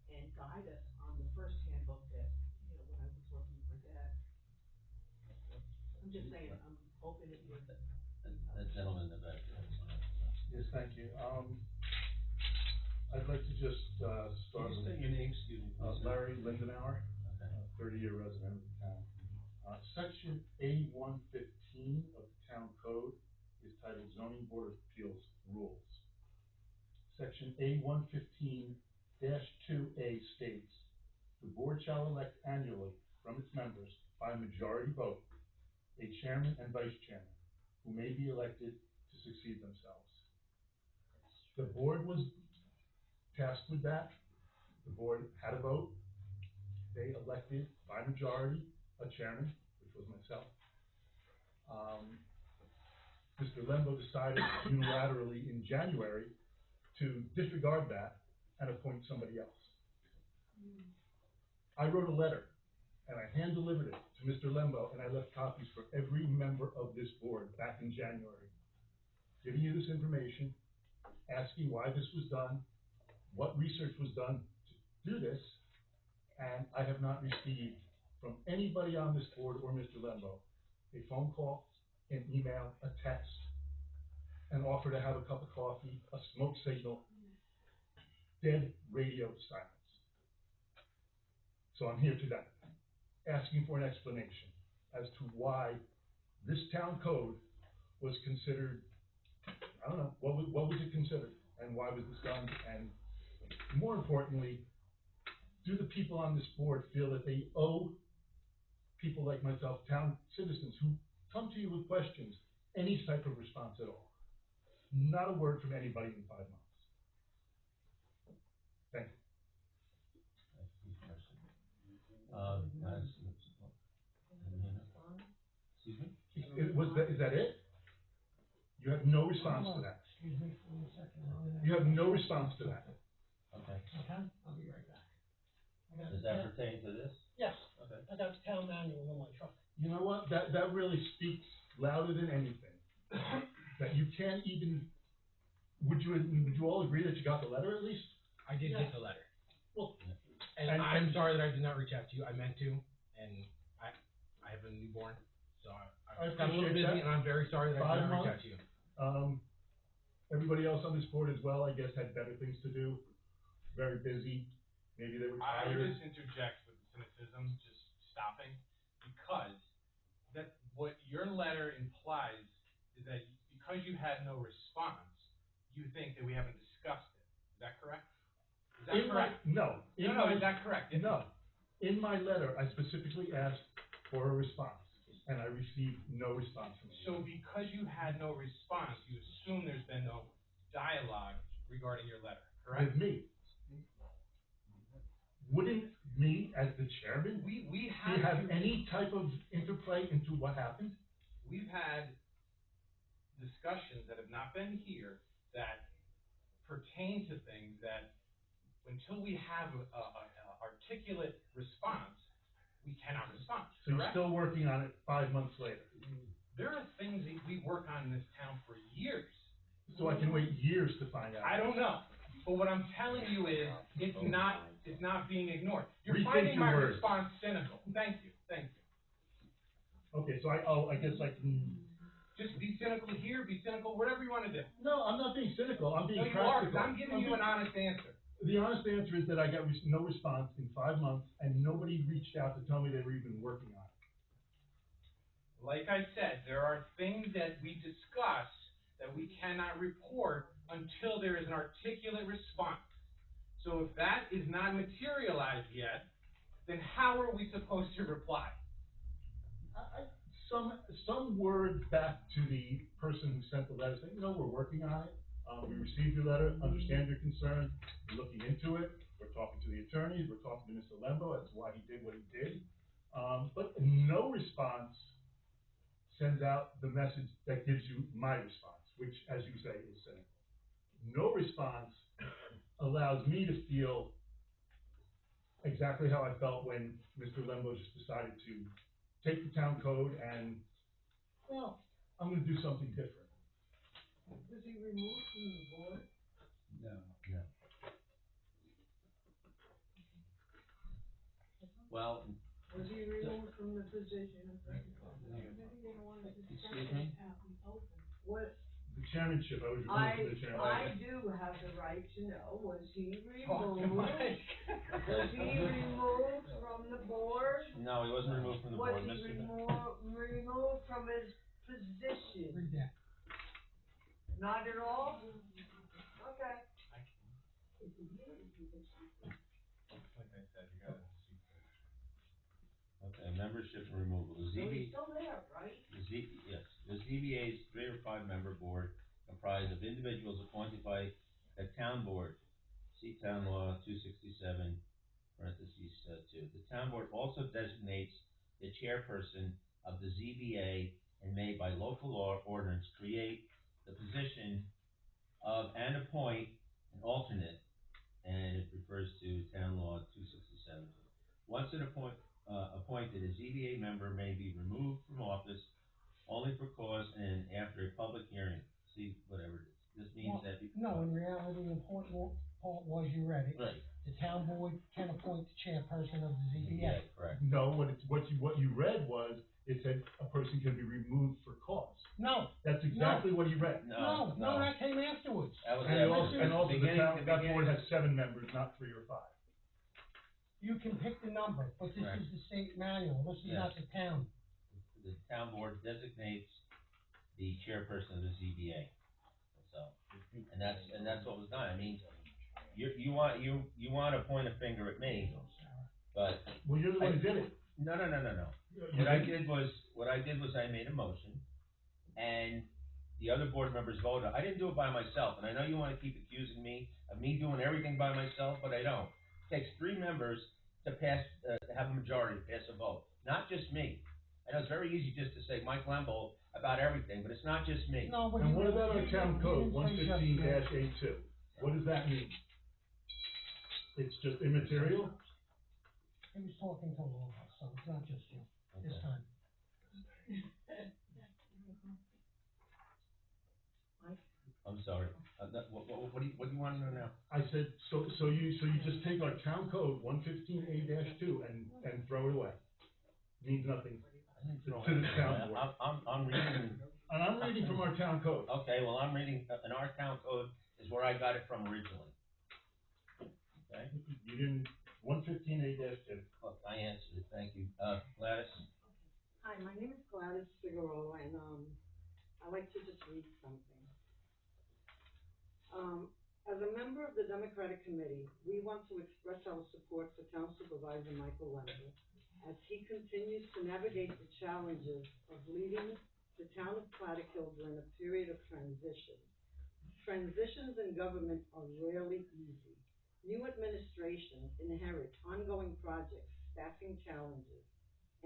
and guide us on the first handbook that, you know, when I was working with my dad. I'm just saying, I'm hoping it was. That gentleman in the back there. Yes, thank you. I'd like to just, start Can you with, state your name, excuse me, please? sir? Larry Lindenauer, Okay. 30-year resident of the town. Section A-115 of the town code is titled Zoning Board of Appeals Rules. Section A-115-2A states, the board shall elect annually from its members by majority vote, a chairman and vice chairman, who may be elected to succeed themselves. The board was tasked with that. The board had a vote. They elected by majority a chairman, which was myself. Mr. Lembo decided unilaterally in January to disregard that and appoint somebody else. I wrote a letter and I hand-delivered it to Mr. Lembo, and I left copies for every member of this board back in January, giving you this information, asking why this was done, what research was done to do this, and I have not received from anybody on this board or Mr. Lembo a phone call, an email, a text, an offer to have a cup of coffee, a smoke signal, dead radio silence. So I'm here today, asking for an explanation as to why this town code was considered, I don't know, what was it considered, and why was this done, and more importantly, do the people on this board feel that they owe people like myself, town citizens who come to you with questions, any type of response at all? Not a word from anybody in 5 months. Thank you. Excuse me? Is that it? You have no response to that. Excuse me for a second. You have no response to that. Okay. Okay, I'll be right back. Does that pertain to this? Yes, Okay. I got the town manual in my truck. You know what? That really speaks louder than anything. That you can't even, would you all agree that you got the letter at least? I did get the letter. Well, And I'm sorry that I did not reach out to you. I meant to, and I have a newborn, so I got a little appreciate busy, that. and I'm very sorry that I 5 did not reach out months. to you. Everybody else on this board as well, I guess, had better things to do, very busy. maybe they were I would tired. just interject with cynicism, just stopping, because what your letter implies is that because you had no response, you think that we haven't discussed it. Is that correct? Is that correct? No. No, is that correct? No. In my letter, I specifically asked for a response, and I received no response from you. So because you had no response, you assume there's been no dialogue regarding your letter, correct? With me. Wouldn't me, as the chairman, We have any type of interplay into what happened? We've had discussions that have not been here that pertain to things that until we have a articulate response, we cannot respond, So you're correct? still working on it 5 months later. There are things that we work on in this town for years. So I can wait years to find out. I don't know, but what I'm telling you is, it's not being ignored. You're Rethink finding your my words. response cynical. Thank you. Okay, so I guess I can, Just be cynical here, be cynical, whatever you wanna do. no, I'm not being cynical, I'm being No, you are, 'cause practical. I'm giving you an honest answer. The honest answer is that I got no response in 5 months, and nobody reached out to tell me they were even working on it. Like I said, there are things that we discuss that we cannot report until there is an articulate response. So if that is not materialized yet, then how are we supposed to reply? Some word back to the person who sent the letter saying, we're working on it. We received your letter, understand your concern, we're looking into it, we're talking to the attorneys, we're talking to Mr. Lembo as to why he did what he did. But no response sends out the message that gives you my response, which, as you say, is cynical. No response allows me to feel exactly how I felt when Mr. Lembo just decided to take the town code and, I'm gonna do something different. Was he removed from the board? No. Well, Was he removed from the position? Maybe they don't want to discuss Excuse it me? out in open. What, The chairmanship, I was removed from the chairmanship. I do have the right to know, was he Talk to removed? Mike. Was he removed from the board? no, he wasn't removed from the Was board, he Mr. removed from his position? Read that. Not at all? Okay. Like I said, you gotta see. Okay, membership and removal. The So ZB, he's still there, right? yes, the ZBA's 3 or 5 member board comprised of individuals appointed by the town board. See Town Law 267, parentheses, 2. The town board also designates the chairperson of the ZBA and may by local law or ordinance create the position of and appoint an alternate, and it refers to Town Law 267. Once appointed, a ZBA member may be removed from office only for cause and after a public hearing. See, whatever it is. This means that. No, in reality, the important part was you read it. Right. The town board can appoint the chairperson of the ZBA. Yeah, correct. No, what you read was, it said a person can be removed for cause. No, That's exactly what he read. no, that came afterwards. That was And also the beginning- town, the that beginning- board has 7 members, not 3 or 5. You can pick the number, but this Right. is the state manual, this is Yes. not the town. The town board designates the chairperson of the ZBA. So, and that's what was done. I mean, you want to point a finger at me, but. Well, you're the one who did it. No. What I did was I made a motion, and the other board members voted. I didn't do it by myself, and I know you want to keep accusing me of me doing everything by myself, but I don't. It takes 3 members to pass, to have a majority to pass a vote, not just me. I know it's very easy just to say Mike Lembo about everything, but it's not just me. No, but And you- what about our you- town you code, didn't say just 115-82? What does that mean? It's just immaterial? He was talking to all of us, so it's not just you, this Okay. time. I'm sorry. What do you want to know now? I said, so you just take our town code, 115A-2, and throw it away? Means nothing. To the town board. I'm reading. And I'm reading from our town code. Okay, well, I'm reading, and our town code is where I got it from originally. Okay? You didn't 115A-2. Look, I answered it, thank you. Gladys? Hi, my name is Gladys Figueroa, and, I'd like to just read something. As a member of the Democratic Committee, we want to express our support for Town Supervisor Michael Lembo as he continues to navigate the challenges of leading the town of Plattekill during a period of transition. Transitions in government are rarely easy. New administrations inherit ongoing projects, staffing challenges,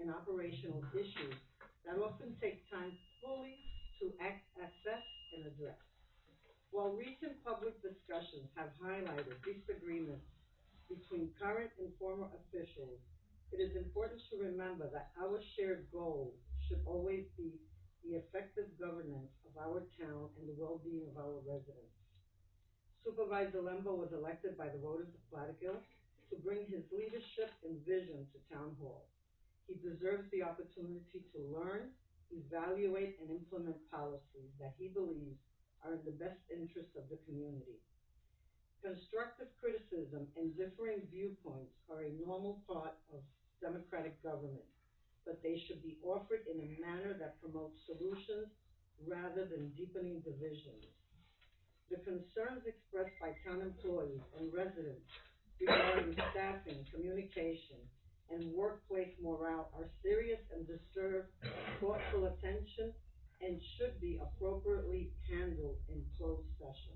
and operational issues that often take time fully to assess and address. While recent public discussions have highlighted disagreements between current and former officials, it is important to remember that our shared goal should always be the effective governance of our town and the well-being of our residents. Supervisor Lembo was elected by the voters of Plattekill to bring his leadership and vision to Town Hall. He deserves the opportunity to learn, evaluate, and implement policies that he believes are in the best interest of the community. Constructive criticism and differing viewpoints are a normal part of democratic government, but they should be offered in a manner that promotes solutions rather than deepening divisions. The concerns expressed by town employees and residents regarding staffing, communication, and workplace morale are serious and deserve thoughtful attention and should be appropriately handled in closed session.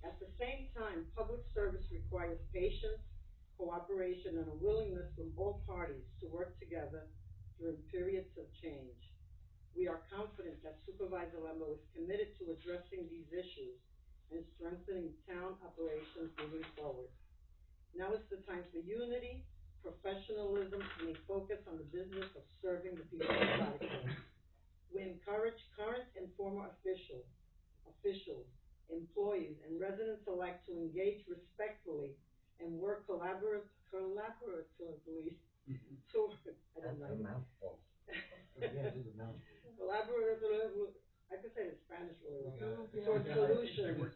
At the same time, public service requires patience, cooperation, and a willingness from all parties to work together during periods of change. We are confident that Supervisor Lembo is committed to addressing these issues and strengthening town operations moving forward. Now is the time for unity, professionalism, and a focus on the business of serving the people of Plattekill. We encourage current and former officials, employees, and residents alike to engage respectfully and work collaboratively toward, That's a mouthful. collaboratively, I could say it in Spanish really well, toward solutions.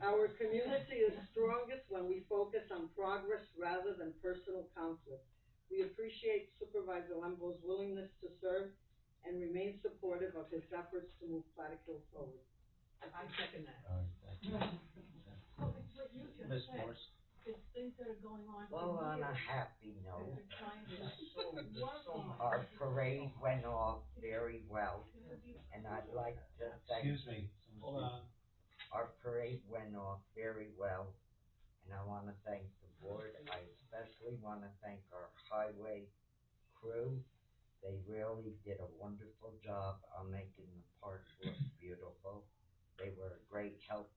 Our community is strongest when we focus on progress rather than personal conflict. We appreciate Supervisor Lembo's willingness to serve and remain supportive of his efforts to move Plattekill forward. I second that. All right, thank you. So it's what you just Ms. said, Morse? it's things that are going on. Well, on a years happy that note, they're trying to work on. our parade went off very well, and I'd like to thank, Excuse me. Hold on. our parade went off very well, and I wanna thank the board. I especially wanna thank our highway crew. They really did a wonderful job on making the parks look beautiful. They were a great help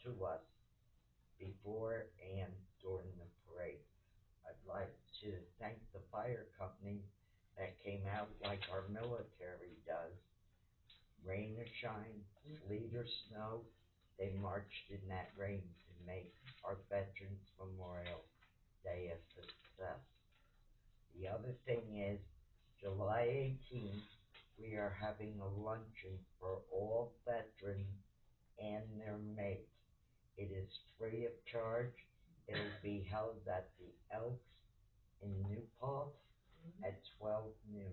to us before and during the parade. I'd like to thank the fire company that came out like our military does. Rain or shine, sleet or snow, they marched in that rain to make our Veterans Memorial Day a success. The other thing is, July 18th, we are having a luncheon for all veterans and their mates. It is free of charge. It'll be held at the Elks in New Paltz at 12 noon.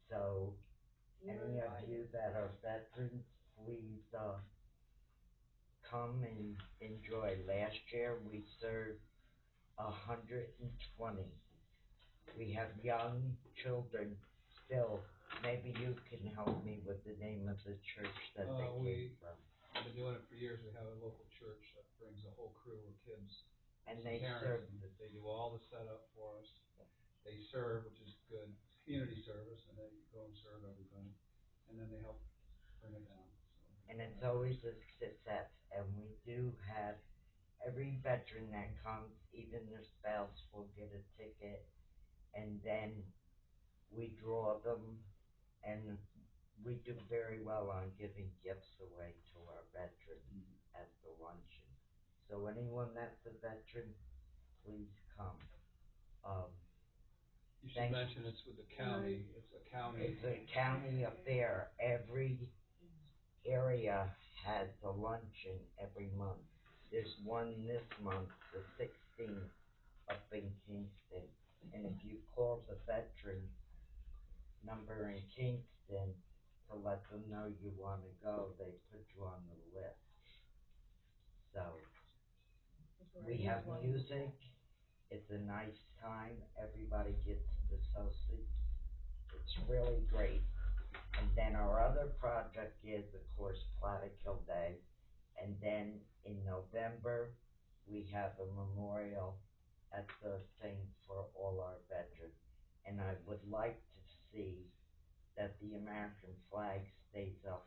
So, any of you that are veterans, please, come and enjoy. Last year, we served 120. We have young children still. Maybe you can help me with the name of the church that they came from. I've been doing it for years. We have a local church that brings a whole crew of kids. And they Parents, serve, and they do all the setup for us. They serve, which is good, community service, and they go and serve everybody. And then they help bring it down, so. and it's always a success. And we do have, every veteran that comes, even their spouse will get a ticket. And then we draw them, and we do very well on giving gifts away to our veterans at the luncheon. So anyone that's a veteran, please come. You should mention it's with the county, it's a county. It's a county affair. Every area has a luncheon every month. There's one this month, the 16th, up in Kingston. And if you call the veteran number in Kingston to let them know you wanna go, they put you on the list. So, we have music, it's a nice time, everybody gets the sausage, it's really great. And then our other project is, of course, Plattekill Day, and then in November, we have a memorial at the thing for all our veterans. And I would like to see that the American flag stays up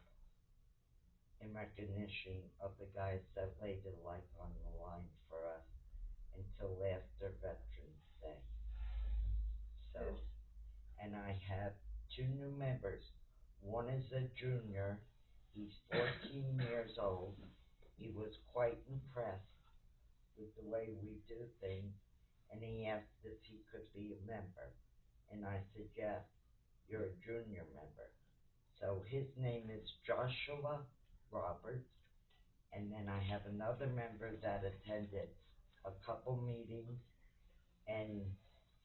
in recognition of the guys that laid their life on the line for us until after Veterans Day. So, and I have 2 new members. One is a junior, he's 14 years old. He was quite impressed with the way we do things, and he asked if he could be a member. And I said, yes, you're a junior member. So his name is Joshua Roberts, and then I have another member that attended a couple meetings and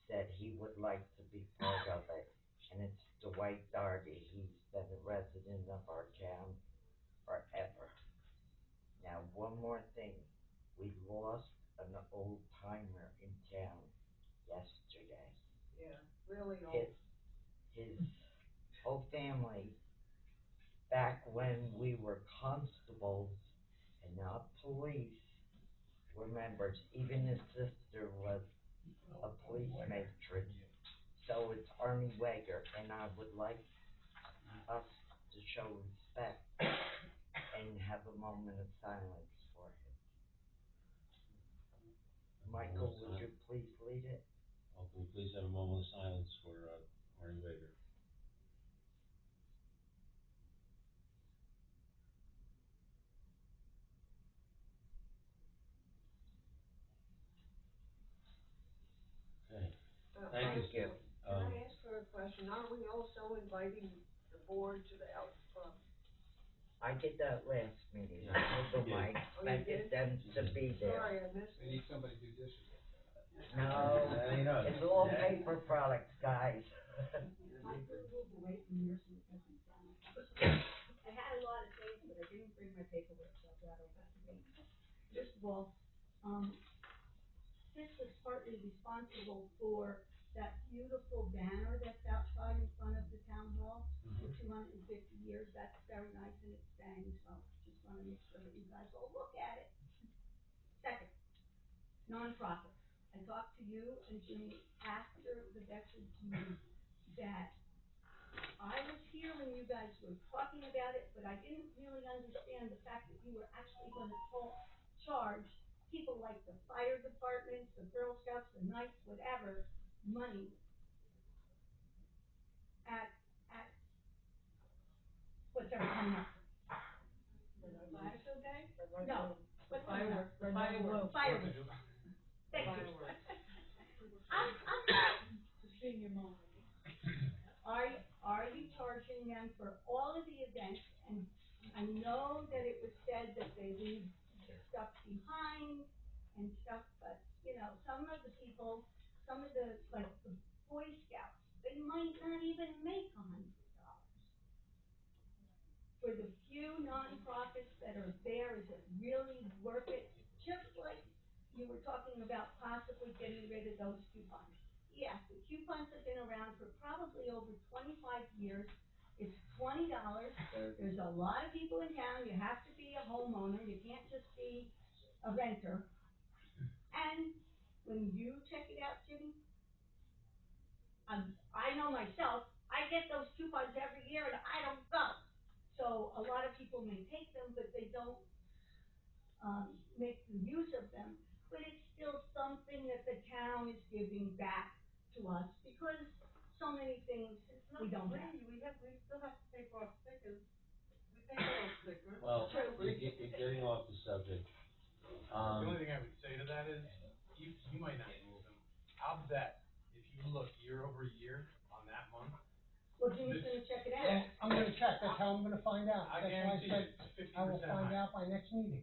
said he would like to be part of it, and it's Dwight Darby. He's been a resident of our town forever. Now, one more thing, we lost an old timer in town yesterday. Yeah, really old. His whole family, back when we were constables and not police, were members. Even his sister was a police matron. So it's Arnie Wager, and I would like us to show respect and have a moment of silence for him. Michael, would you please lead it? Can we please have a moment of silence for, Arnie Wager? Okay, thank you. Can I ask for a question? Are we also inviting the board to the out, I did that last meeting. Yeah. I told them I expected them to be there. sorry, I missed We it. need somebody to do dishes. No, You know, it's all paper products, guys. I had a lot of things, but I didn't bring my paperwork, so I've got over. First of all, Chris was partly responsible for that beautiful banner that's outside in front of the town hall, for 250 years. That's very nice and it's staying, so just wanna make sure that you guys all look at it. Second, nonprofits. I talked to you and Jimmy after the veterans meeting that I was here when you guys were talking about it, but I didn't really understand the fact that you were actually gonna charge people like the fire department, the Girl Scouts, the Knights, whatever, money at whatever coming up. Fireworks, okay? No, what's coming up? Fireworks. Thank you. I'm Senior moment. Are you charging them for all of the events? And I know that it was said that they leave stuff behind and stuff, but, you know, some of the people, some of the, like, the Boy Scouts, they might not even make $100. For the few nonprofits that are there, is it really worth it? Just like you were talking about possibly getting rid of those coupons. Yes, the coupons have been around for probably over 25 years. It's $20. There's a lot of people in town. You have to be a homeowner. You can't just be a renter. And when you check it out, Jimmy, I know myself, I get those coupons every year and I don't go. So a lot of people may take them, but they don't, make the use of them. But it's still something that the town is giving back to us because so many things we don't have. We still have to pay for our stickers. We pay for our stickers. Well, you're getting off the subject. The only thing I would say to that is, you might not use them. I'll bet if you look year over year on that month. Well, Jimmy's gonna check it Well, out. I'm gonna check, that's how I'm gonna find out. I That's why I guarantee said you it's 50% I will find higher. out by next meeting.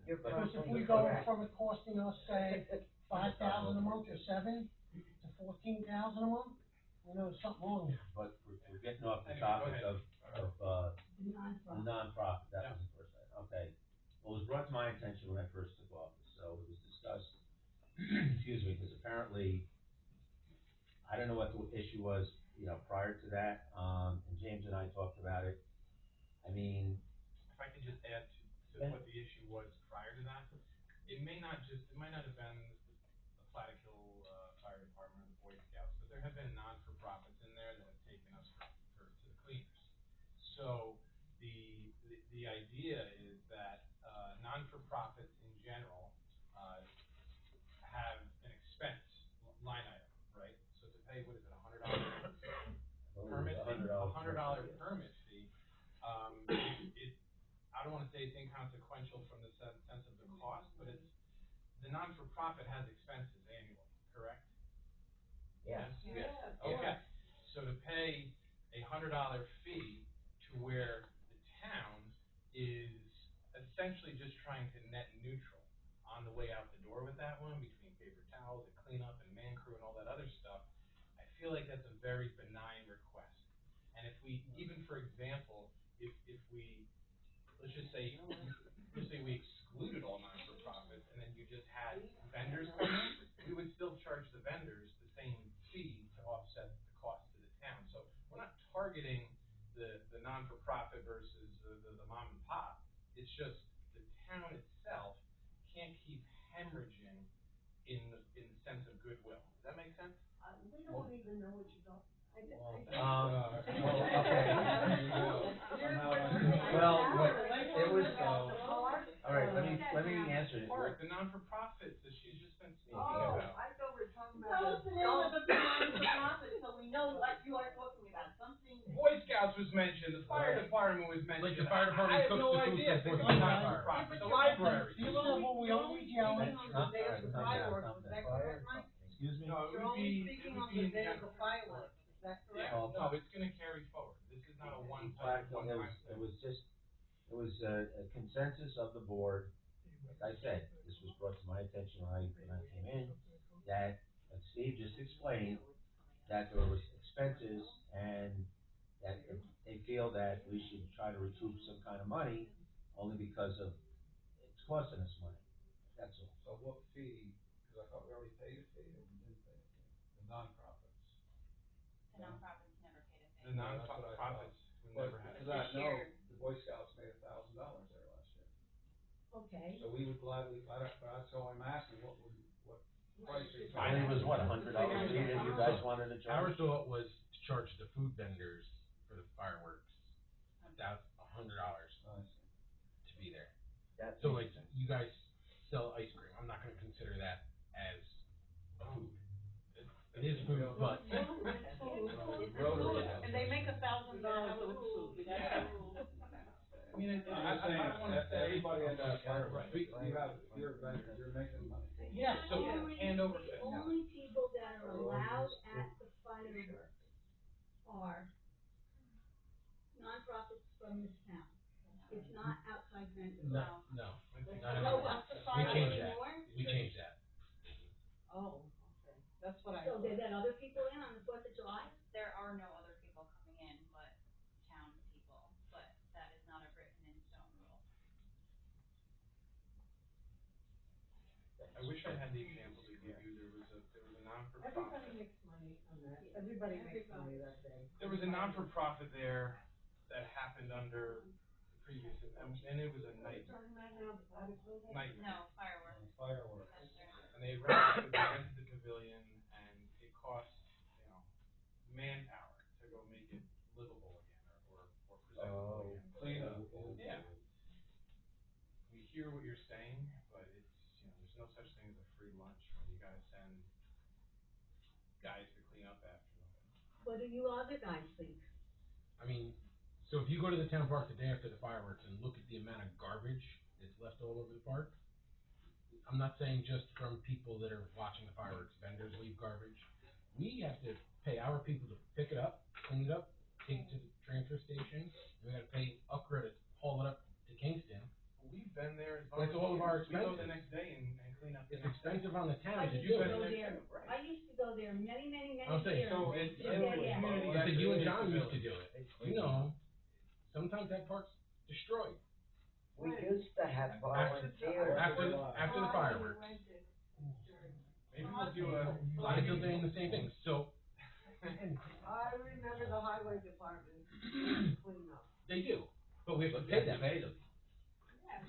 You're Because if probably we go correct. from it costing us, say, 5,000 a month or 7 to 14,000 a month, you know, there's something wrong there. But we're getting off the Anyway, go topic ahead. of, The the nonprofit. nonprofit, that Yeah. was the first item, okay. Well, it was brought to my attention when I first took office, so it was discussed, excuse me, because apparently, I don't know what the issue was, you know, prior to that, and James and I talked about it. I mean, If I could just add to Yeah. what the issue was prior to that, it might not have been the Plattekill, Fire Department or the Boy Scouts, but there have been non-for-profits in there that have taken us to the cleaners. So, the idea is that, non-for-profits in general, have an expense line item, right? So to pay, what is it, $100 permit fee, $100 permit fee, I don't wanna say it's inconsequential from the sense of the cost, but the non-for-profit has expenses annually, correct? Yeah. Yes. Okay, so to pay $100 fee to where the town is essentially just trying to net neutral on the way out the door with that one, between paper towels and cleanup and man crew and all that other stuff, I feel like that's a very benign request. And if we, even for example, if we, let's just say we excluded all non-for-profits and then you just had vendors come in, we would still charge the vendors the same fee to offset the cost to the town. So we're not targeting the non-for-profit versus the mom and pop. It's just the town itself can't keep hemorrhaging in the sense of goodwill. Does that make sense? We don't even know what you're talking. Well, it was, all right, let me answer it. Park, the non-for-profits that she's just been speaking Oh, about. I thought we were talking about. Tell us the name of the non-for-profit, so we know what you are talking about, something. Boy Scouts was mentioned, the fire department was mentioned. Like the fire department I have cooks no the food idea, for think the of fire. non-for-profit, the library. These are what we always yell at. Excuse me? No, it You're would only be, speaking it would on be the in day of the general. fireworks, is that correct? Yeah, no, it's gonna carry forward, this is not a In one-time fact, it was just, it was a consensus of the board, like I said, this was brought to my attention when I came in, that, as Steve just explained, that there was expenses and that they feel that we should try to recoup some kind of money, only because of, it's costing us money, that's all. So what fee, cause I thought we already paid a fee, or we didn't pay a fee, the nonprofits. The nonprofits never paid a fee. The non-profits would never have. Cause I know the Boy Scouts made $1,000 there last year. Okay. So we would gladly, but that's all I'm asking, what price are you? I think it was what, $100 fee that you guys wanted to Our charge? thought was to charge the food vendors for the fireworks, that's $100 to be there. That's, So like, you guys sell ice cream, I'm not gonna consider that as a food. It is food, but And they make $1,000 with food. I mean, I'm just saying, I don't wanna say. everybody at that fire, Right. you have, you're a vendor, you're making money. Yes. So, hand over fist. The only people that are allowed at the fireworks are nonprofits from this town. It's not outside vendors. no. No, We changed that, we changed that. Oh, okay, that's what I. So they let other people in on the 4th of July? There are no other people coming in but town people, but that is not a written in stone rule. I wish I had the example to give you, there was a Everybody non-for-profit. makes money on that, everybody makes money that day. There was a non-for-profit there that happened under the previous, and it was a night. No, fireworks. Fireworks. That's their- And they rented the pavilion, and it cost, manpower to go make it livable again, or presentable again. Clean up. Yeah. We hear what you're saying, but it's, there's no such thing as a free lunch when you gotta send guys to clean up after them. What do you other guys think? I mean, so if you go to the town park the day after the fireworks and look at the amount of garbage that's left all over the park, I'm not saying just from people that are watching the fireworks, vendors leave garbage. We have to pay our people to pick it up, clean it up, take it to the transfer station, and we gotta pay Upper to haul it up to Kingston. We've been there as long That's as all of our we go the expenses. next day and clean up. It's expensive on the I town to used do to it. go there, I used to go there many I'm saying, years. So it's, to day out. It's like you and John used to do it, you know, sometimes that park's destroyed. We used to have volunteers. After the fireworks. Maybe we'll do a. A lot of people saying the same thing, so I remember the highway department cleaning up. they do, but we have to pay them. Pay them.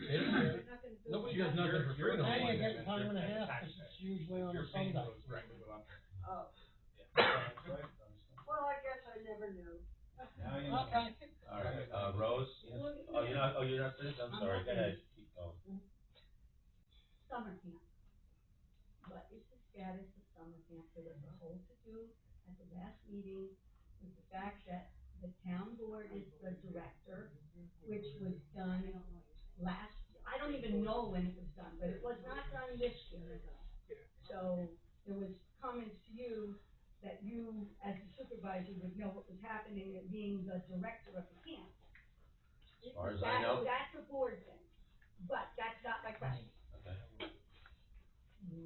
They don't care. Nobody does nothing for free no And more. you get time and a half, cause it's usually on a Sunday. Right. Oh, well, I guess I never knew. Okay. All right, Rose? You're not finished? I'm sorry, go ahead, keep going. Summer camp. What is the status of summer camp? There was a whole to-do at the last meeting with the fact that the town board is the director, which was done last, I don't even know when it was done, but it was not done this year. So there was comments to you that you, as the supervisor, would know what was happening and being the director of the camp. As far as I know. That's a board thing, but that's not my question. Okay.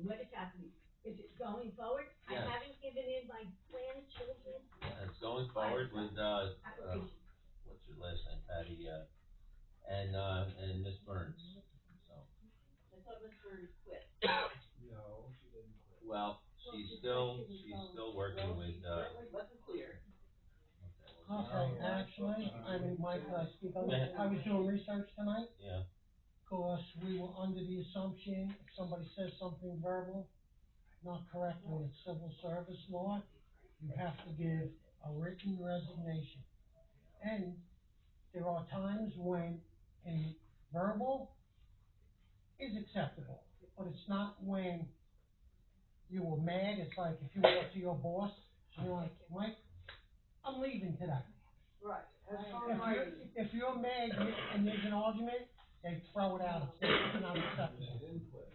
What is happening? Is it going forward? I Yes. haven't given in my grandchildren Yeah, it's going forward with, application. what's your last name, Patty, and Miss Burns, so. I thought Miss Bird quit. No, she didn't quit. Well, she's still working with, It wasn't clear. Okay, actually, I mean, Mike, speak on this? I was doing research tonight, yeah, cause we were under the assumption if somebody says something verbal, not correct when it's civil service law, you have to give a written resignation. And there are times when a verbal is acceptable, but it's not when you were mad. It's like if you go to your boss, and you're like, Mike, I'm leaving today. Right, that's fine. If you're mad and there's an argument, they throw it out, it's not acceptable. She didn't quit.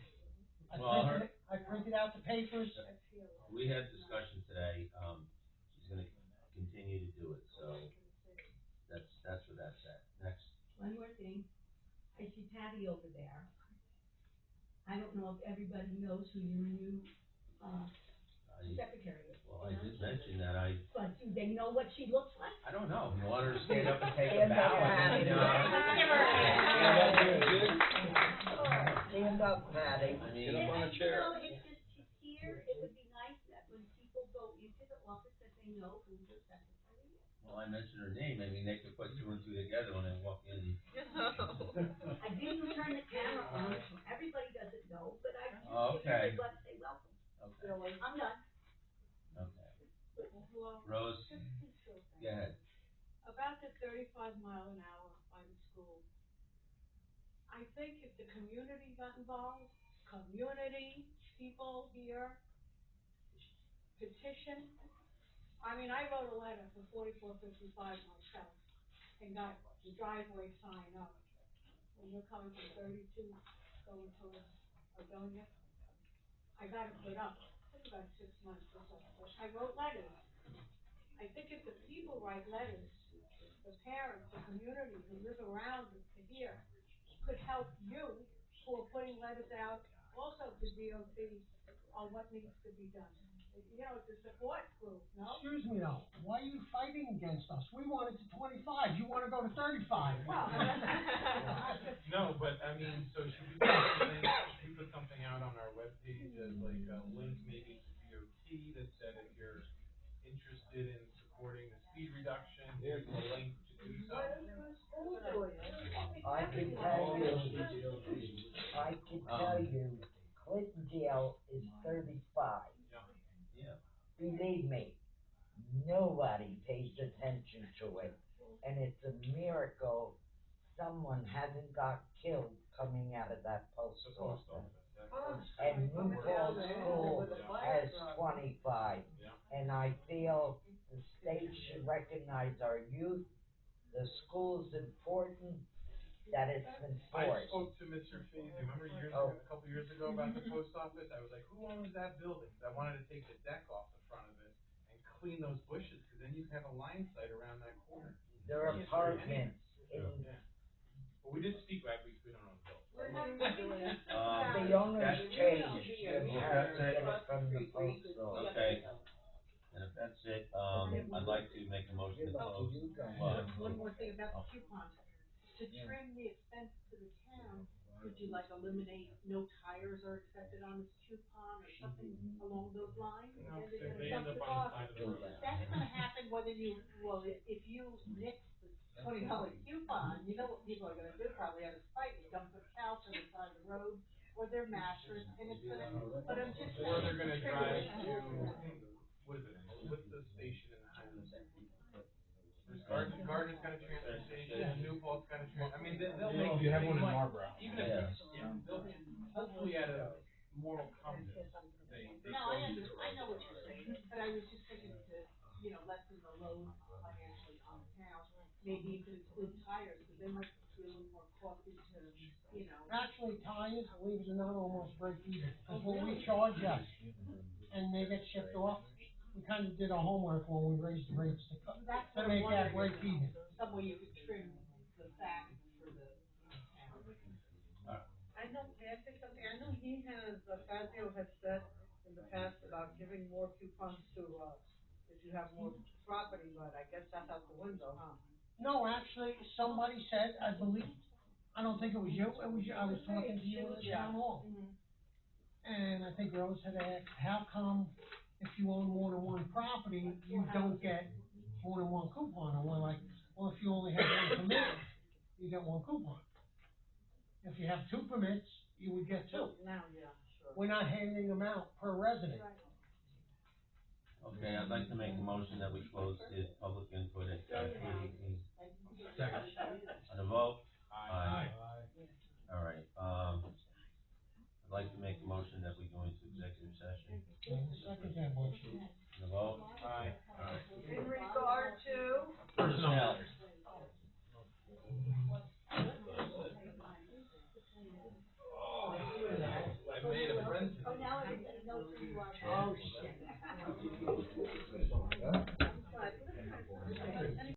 I printed out the papers. we had discussion today, she's gonna continue to do it, so that's where that's at. Next. One more thing, I see Patty over there. I don't know if everybody knows who your new, secretary is. Well, I did mention that But do they know what she looks like? I don't know, you want her to stand up and take a Stand up, bow? Patty. Stand up, Patty. I mean, You know, it's just, she's here, it would be nice that when people go into the office, that they know who the secretary is. well, I mentioned her name, I mean, they could put two and two together when they walk in. I didn't turn the camera on, so everybody doesn't know, but I do Okay. but say welcome. Okay, I'm done. okay. Well, Rose, just two short things. go ahead. About the 35 mile an hour by the school. I think if the community got involved, community, people here, petition. I mean, I wrote a letter for 4455 myself and got the driveway sign up. When you're coming from 32, going towards Adonia, I got it put up. It took about 6 months or so, but I wrote letters. I think if the people write letters, the parents, the community who live around here could help you who are putting letters out also to DOT on what needs to be done. You know, it's a support group, no? Excuse me though, why are you fighting against us? We wanted to 25, you wanna go to 35. Well, No, but I mean, so should we put something out on our webpage as like a link maybe to DOT that said if you're interested in supporting the speed reduction, here's the link to do so. I can tell you, Clintondale is 35. Yeah. Believe me, nobody pays attention to it, and it's a miracle someone hasn't got killed coming out of that post The post office. office, And New Paltz School has 25, and I feel the state should recognize our youth. The school's important, that it's I enforced. spoke to Mr. Fazy, remember a couple years ago about the post office? I was like, who owns that building? I wanted to take the deck off the front of it and clean those bushes, cause then you can have a line sight around that corner. There are apartments in, Yeah. But we did speak, right, we don't own the building. The owners changed, you have to get it from the post office. Okay. And if that's it, I'd like to make a motion to close. Well, One more thing about the coupons. To trim the expense to the town, would you like eliminate no tires are accepted on this coupon or something along those lines? No, And they're they gonna end up dump on the side the of the road. That's gonna happen whether you, well, if you nix the $20 coupon, you know what people are gonna do, probably have a spite, and dump their couch on the side of the road, or their mattress, and it's gonna, but I'm just saying. Or they're gonna drive to, what is it, what's the station in the Highlands? Gardner's got a transfer station, New Paltz got a transfer, I mean, they'll make. You have one in they might- Marlboro. Even if, they'll, hopefully at a moral compass, they No, go to I know what you're saying, but I was just thinking to, lessen the load financially on the town, maybe you could include tires, because they might be a little more costly to, Actually, tires, believe it or not, almost break even, because what we charge, yes, and they get shipped off, we kind of did our homework when we raised the rates to That's to what I'm make that wondering. break even. Some way you could trim the fat for the town. I know, may I say something? I know he has, Fazio has said in the past about giving more coupons to, if you have more property, but I guess that's out the window, huh? No, actually, somebody said, I believe, I don't think it was you, I was talking to you in the town hall. And I think Rose had asked, how come if you own more than one property, you don't get more than one coupon? And we're like, well, if you only have one permit, you get one coupon. If you have two permits, you would get two. Now, yeah, sure. We're not handing them out per resident. Okay, I'd like to make a motion that we close his public input at 8:18. Second. On the vote? Aye. All right, I'd like to make a motion that we go into executive session. Second that motion. On the vote? Aye. In regard to? Personnel. I made a friend. Oh, now I know who you are. Oh, shit.